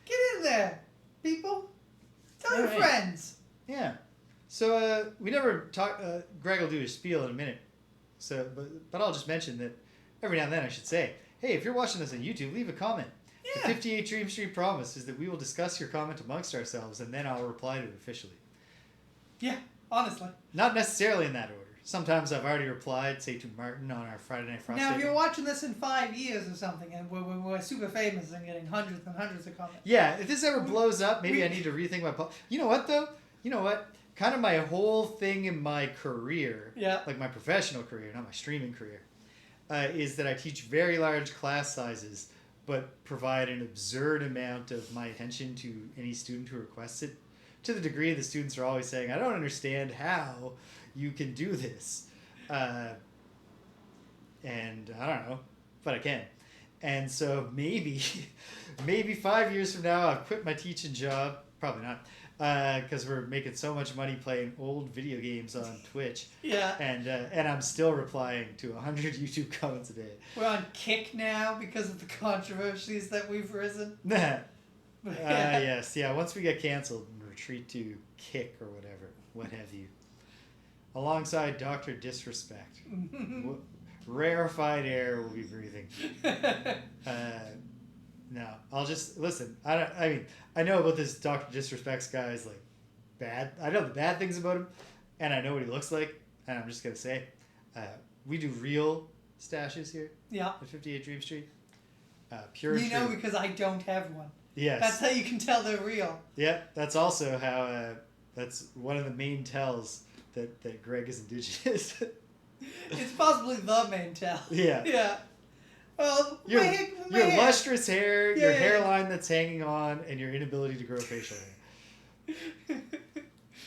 Get in there, people. Tell your friends. Yeah. So we never talk. Greg will do his spiel in a minute. So, but I'll just mention that every now and then I should say, hey, if you're watching this on YouTube, leave a comment. Yeah. The 58 Dream Street promise is that we will discuss your comment amongst ourselves, and then I'll reply to it officially. Yeah, honestly. Not necessarily in that order. Sometimes I've already replied, say to Martin on our Friday Night Frost. Now, if you're watching this in 5 years or something, and we're super famous and getting hundreds and hundreds of comments. Yeah, if this ever blows up, maybe I need to rethink my... You know what, though? You know what? Kind of my whole thing in my career, like my professional career, not my streaming career, is that I teach very large class sizes, but provide an absurd amount of my attention to any student who requests it, to the degree the students are always saying, I don't understand how you can do this. And I don't know, but I can. And so maybe 5 years from now, I've quit my teaching job. Probably not. Because we're making so much money playing old video games on Twitch. Yeah. And I'm still replying to 100 YouTube comments a day. We're on Kick now because of the controversies that we've risen. Yes. Yeah. Once we get canceled, retreat to Kick or whatever. What have you. Alongside Dr. Disrespect. Rarefied air will be breathing. No, I'll just listen. I know about this Dr. Disrespect's guy is like bad. I know the bad things about him, and I know what he looks like. And I'm just gonna say, we do real stashes here. Yeah. At 58 Dream Street. Pure. You know, because I don't have one. Yes. That's how you can tell they're real. Yeah, that's also how. That's one of the main tells that Greg is indigenous. It's possibly the main tell. Yeah. Yeah. Well, your lustrous hair, your hairline that's hanging on, and your inability to grow facial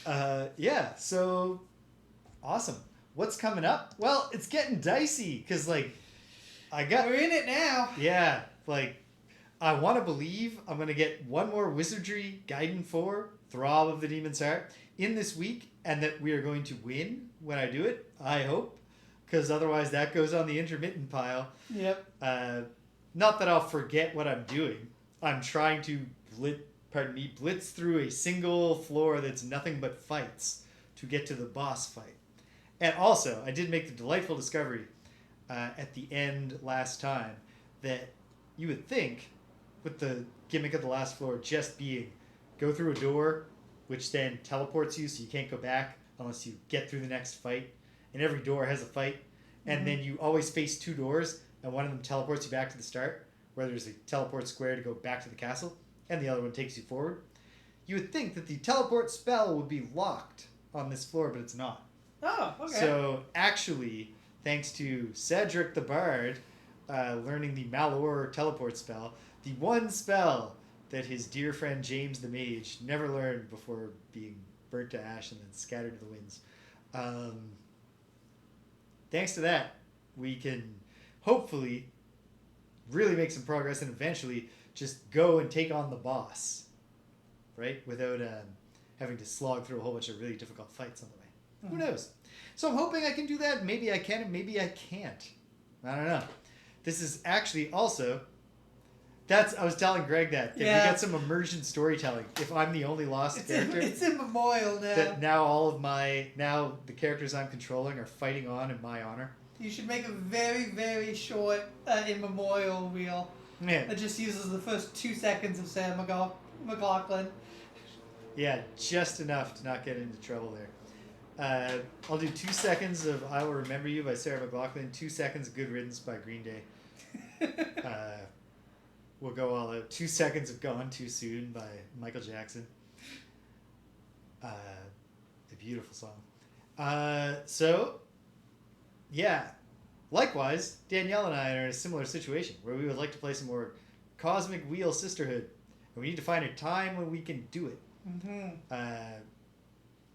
hair. So awesome. what's coming up? Well, it's getting dicey because like We're in it now. Yeah, like I want to believe I'm gonna get one more Wizardry Gaiden 4 Throb of the Demon's Heart in this week, and that we are going to win when I do it. I hope, because otherwise that goes on the intermittent pile. Yep. Not that I'll forget what I'm doing. I'm trying to blitz through a single floor that's nothing but fights to get to the boss fight. And also, I did make the delightful discovery at the end last time that you would think, with the gimmick of the last floor just being go through a door, which then teleports you so you can't go back unless you get through the next fight. And every door has a fight. And then you always face two doors, and one of them teleports you back to the start, where there's a teleport square to go back to the castle, and the other one takes you forward. You would think that the teleport spell would be locked on this floor, but it's not. Oh, okay. So actually, thanks to Cedric the Bard learning the Malor teleport spell, the one spell that his dear friend James the Mage never learned before being burnt to ash and then scattered to the winds. Thanks to that, we can hopefully really make some progress and eventually just go and take on the boss, right? Without having to slog through a whole bunch of really difficult fights on the way. Who knows? So I'm hoping I can do that. Maybe I can, and maybe I can't. I don't know. This is actually also... I was telling Greg that we got some immersion storytelling. If I'm the only lost character... It's immemorial now. That now the characters I'm controlling are fighting on in my honor. You should make a very, very short immemorial reel that just uses the first 2 seconds of Sam McLaughlin. Yeah, just enough to not get into trouble there. I'll do 2 seconds of I Will Remember You by Sarah McLachlan, 2 seconds of Good Riddance by Green Day. We'll go all out. 2 seconds of Gone Too Soon by Michael Jackson. A beautiful song. So, yeah. Likewise, Danielle and I are in a similar situation where we would like to play some more Cosmic Wheel Sisterhood. And we need to find a time when we can do it.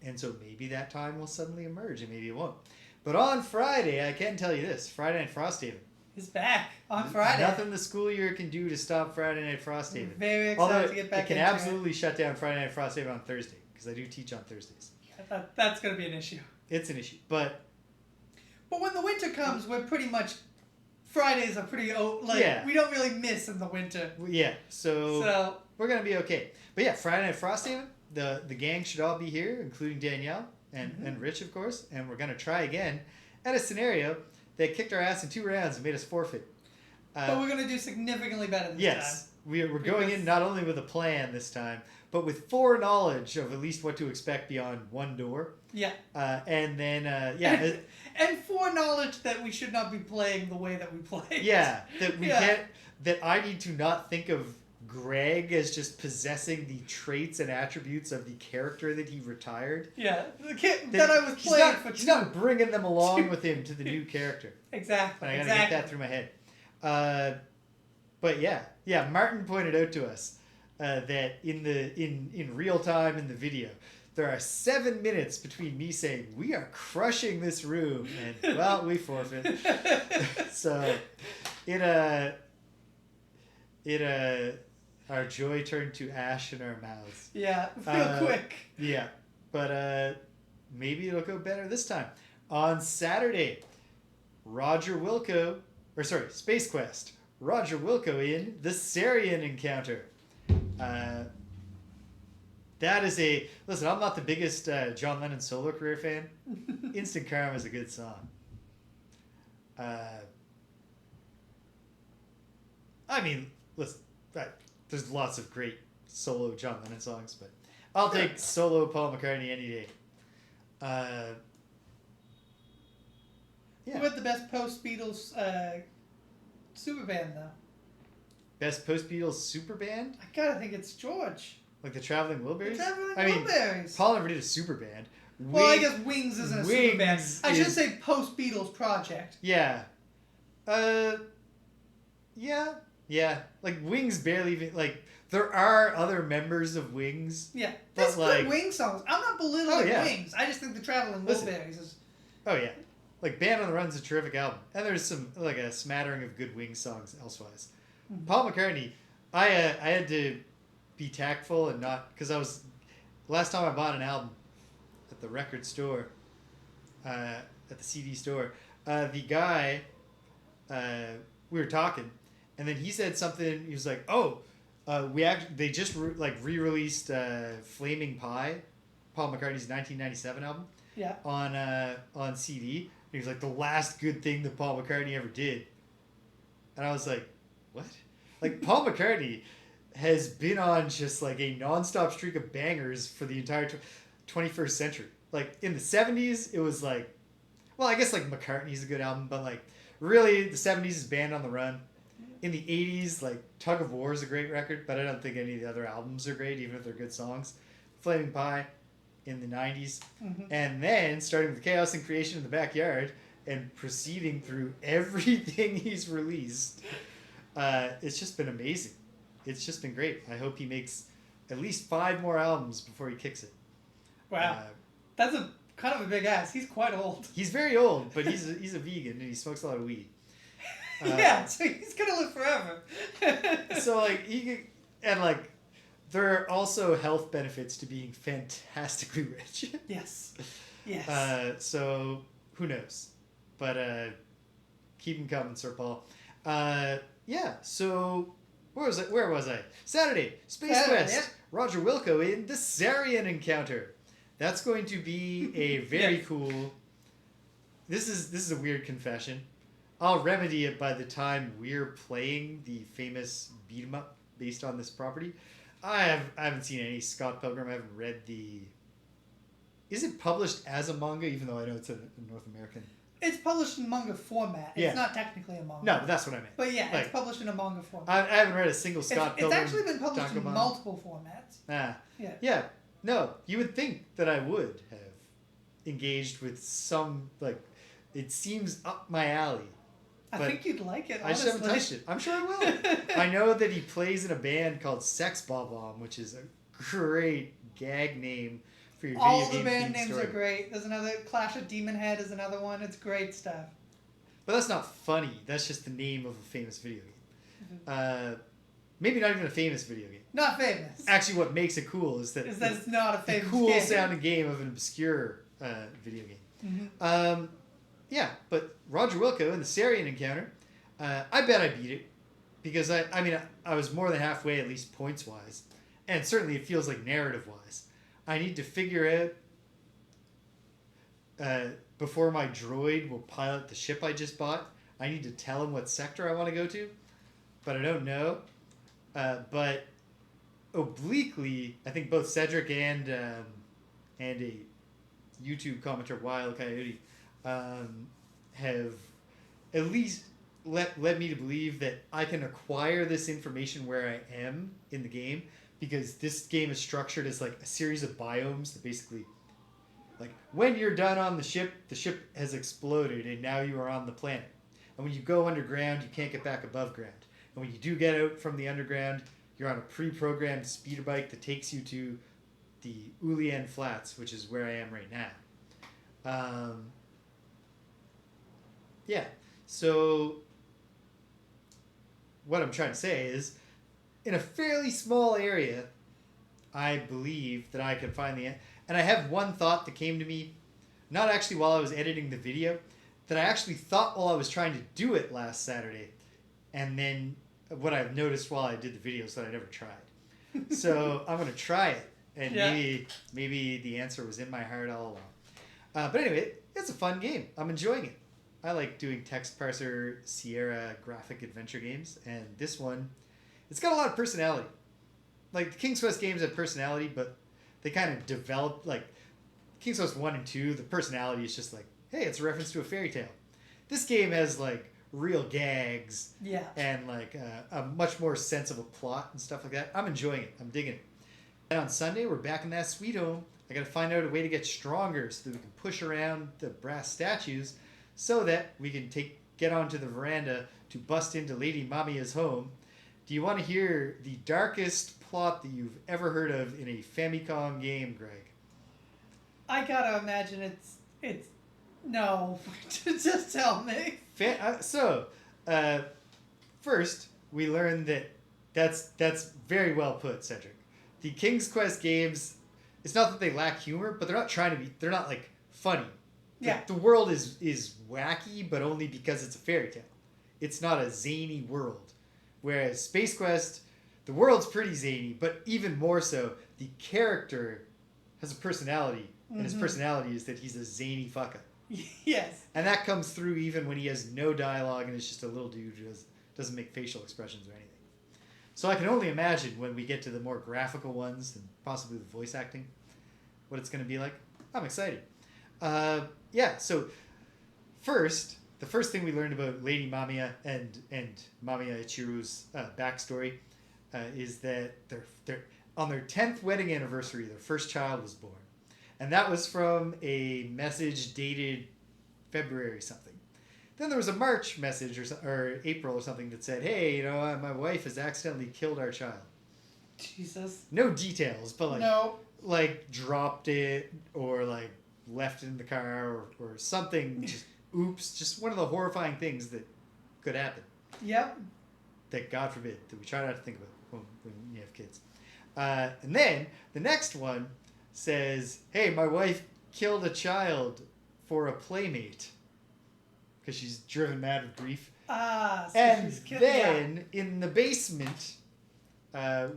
And so maybe that time will suddenly emerge and maybe it won't. But on Friday, I can tell you this. Friday Night Frosthaven. Is back on Friday. Nothing the school year can do to stop Friday Night Frosthaven. Very excited to get back into it. It can absolutely shut down Friday Night Frosthaven on Thursday, because I do teach on Thursdays. Yeah, that's going to be an issue. It's an issue, but when the winter comes, we're pretty much... Fridays are pretty... we don't really miss in the winter. Yeah, so we're going to be okay. But yeah, Friday Night Frosthaven, the gang should all be here, including Danielle and Rich, of course, and we're going to try again at a scenario that kicked our ass in 2 rounds and made us forfeit. But we're going to do significantly better this time. Yes, we're going in not only with a plan this time, but with foreknowledge of at least what to expect beyond one door. Yeah. And then, and foreknowledge that we should not be playing the way that we play. Yeah, that we can't... That I need to not think of Greg as just possessing the traits and attributes of the character that he retired. Yeah, that I was playing for 2. He's not bringing them along with him to the new character. Exactly. And I gotta get that through my head. But yeah, Martin pointed out to us that in real time in the video, there are 7 minutes between me saying we are crushing this room and well we forfeit. So our joy turned to ash in our mouths. Yeah, real quick. Yeah, but maybe it'll go better this time. On Saturday, Space Quest. Roger Wilco in the Sarian Encounter. That is listen, I'm not the biggest John Lennon solo career fan. Instant Karma is a good song. I mean, listen, there's lots of great solo John Lennon songs, but I'll take solo Paul McCartney any day. Yeah. Who had the best post-Beatles super band, though? Best post-Beatles super band? I gotta think it's George. Like the Traveling Wilburys? The Traveling Wilburys. Paul never did a super band. Well, I guess Wings isn't a super band. I should say post-Beatles project. Yeah. Yeah. Like, Wings barely even... Like, there are other members of Wings. Yeah. There's good Wings songs. I'm not belittling Wings. I just think the Traveling Wilburys is... Oh, yeah. like Band on the Run's a terrific album, and there's some like a smattering of good Wings songs elsewise. Mm-hmm. Paul McCartney, I had to be tactful and not because I was last time I bought an album at the record store, at the CD store. The guy, we were talking, and then he said something. He was like, "Oh, they just re-released Flaming Pie, Paul McCartney's 1997 album, Yeah. on CD." And he was like, "The last good thing that Paul McCartney ever did," and I was like, "What?" Like Paul McCartney has been on just like a nonstop streak of bangers for the entire 21st century. Like in the 70s, it was like, well, I guess like McCartney's a good album, but like really the 70s is Band on the Run. In the 80s, like Tug of War is a great record, but I don't think any of the other albums are great, even if they're good songs. Flaming Pie in the 90s. Mm-hmm. And then starting with Chaos and Creation in the Backyard and proceeding through everything he's released. It's just been amazing. It's just been great. I hope he makes at least 5 more albums before he kicks it. Wow. That's a kind of a big ass. He's quite old. He's very old, but he's a vegan and he smokes a lot of weed. Yeah, so he's gonna live forever. So like like there are also health benefits to being fantastically rich. Yes. Yes. So who knows? But keep him coming, Sir Paul. Yeah. So where was I? Saturday, Space Quest. Yeah. Roger Wilco in the Sarian Encounter. That's going to be a very cool. This is a weird confession. I'll remedy it by the time we're playing the famous beat 'em up based on this property. I haven't seen any Scott Pilgrim. I haven't read the. Is it published as a manga, even though I know it's a North American? It's published in manga format. It's not technically a manga. No, but that's what I meant. But yeah, like, it's published in a manga format. I haven't read a single Scott Pilgrim. It's actually been published in multiple formats. Yeah. Yeah. No, you would think that I would have engaged with some, like, it seems up my alley. I think you'd like it, honestly. I just haven't touched it. I'm sure I will. I know that he plays in a band called Sex Bob-Omb, which is a great gag name for your All video game. All the band names are great. There's another, Clash of Demon Head is another one. It's great stuff. But that's not funny. That's just the name of a famous video game. Maybe not even a famous video game. Not famous. Actually, what makes it cool is that it's not a famous cool game. sounding game of an obscure video game. Mm-hmm. Yeah, but Roger Wilco in the Sarian Encounter, I bet I beat it because I was more than halfway, at least points wise, and certainly it feels like narrative wise. I need to figure out before my droid will pilot the ship I just bought. I need to tell him what sector I want to go to, but I don't know. But obliquely, I think both Cedric and a YouTube commenter, Wild Coyote, have at least led me to believe that I can acquire this information where I am in the game, because this game is structured as like a series of biomes that basically, like, when you're done on the ship has exploded and now you are on the planet. And when you go underground, you can't get back above ground. And when you do get out from the underground, you're on a pre-programmed speeder bike that takes you to the Ulian Flats, which is where I am right now. Yeah, so what I'm trying to say is, in a fairly small area, I believe that I can find and I have one thought that came to me, not actually while I was editing the video, that I actually thought while I was trying to do it last Saturday, and then what I've noticed while I did the videos that I never tried. So I'm going to try it, and maybe the answer was in my heart all along. But anyway, it's a fun game. I'm enjoying it. I like doing text parser Sierra graphic adventure games, and this one, it's got a lot of personality. Like the King's Quest games have personality, but they kind of develop, like King's Quest 1 and 2, the personality is just like, hey, it's a reference to a fairy tale. This game has like real gags, and like a much more sense of a plot and stuff like that. I'm enjoying it. I'm digging it. And on Sunday, we're back in that sweet home. I got to find out a way to get stronger so that we can push around the brass statues, so that we can get onto the veranda to bust into Lady Mamiya's home. Do you want to hear the darkest plot that you've ever heard of in a Famicom game, Greg? I gotta imagine it's No. Just tell me. First, we learned that's very well put, Cedric. The King's Quest games, it's not that they lack humor, but they're not trying to be, they're not like funny. Yeah. The world is wacky, but only because it's a fairy tale. It's not a zany world. Whereas Space Quest, the world's pretty zany, but even more so, the character has a personality, and his personality is that he's a zany fucker. Yes. And that comes through even when he has no dialogue and is just a little dude who doesn't make facial expressions or anything. So I can only imagine when we get to the more graphical ones and possibly the voice acting, what it's going to be like. I'm excited. So the first thing we learned about Lady Mamiya and Mamiya Ichiru's backstory is that they're on their 10th wedding anniversary, their first child was born. And that was from a message dated February something. Then there was a March message or April or something that said, hey, my wife has accidentally killed our child. Jesus. No details, but no. Like dropped it or like left it in the car or something. Just oops. Just one of the horrifying things that could happen. Yep. That God forbid, that we try not to think about when you have kids. And then the next one says, hey, my wife killed a child for a playmate. Because she's driven mad with grief. So and then in the basement,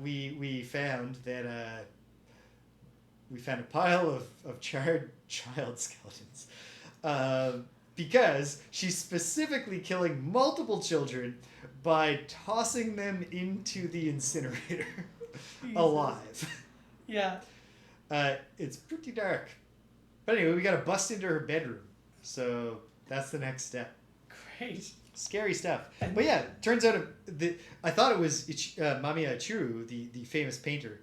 we found that we found a pile of charred child skeletons. Because she's specifically killing multiple children by tossing them into the incinerator alive. Yeah. It's pretty dark. But anyway, we gotta bust into her bedroom. So that's the next step. Great. Scary stuff. But yeah, turns out I thought it was Mamiya Ichiru, the famous painter,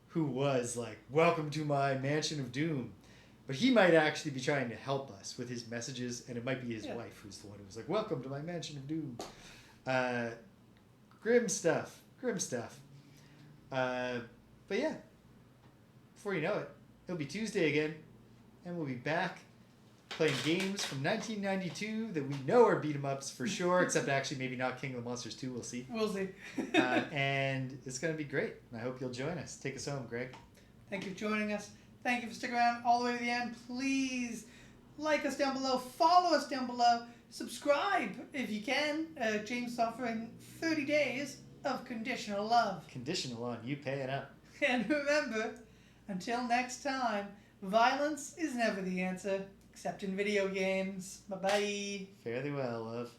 who was like, welcome to my mansion of doom. But he might actually be trying to help us with his messages, and it might be his wife who's the one who was like, welcome to my mansion of doom. Grim stuff. But yeah, before you know it, it'll be Tuesday again, and we'll be back playing games from 1992 that we know are beat-em-ups for sure, except actually maybe not King of the Monsters 2, we'll see. We'll see. And it's going to be great. I hope you'll join us. Take us home, Greg. Thank you for joining us. Thank you for sticking around all the way to the end. Please like us down below. Follow us down below. Subscribe if you can. James is offering 30 days of conditional love. Conditional on you paying up. And remember, until next time, violence is never the answer, except in video games. Bye-bye. Fare thee well, love.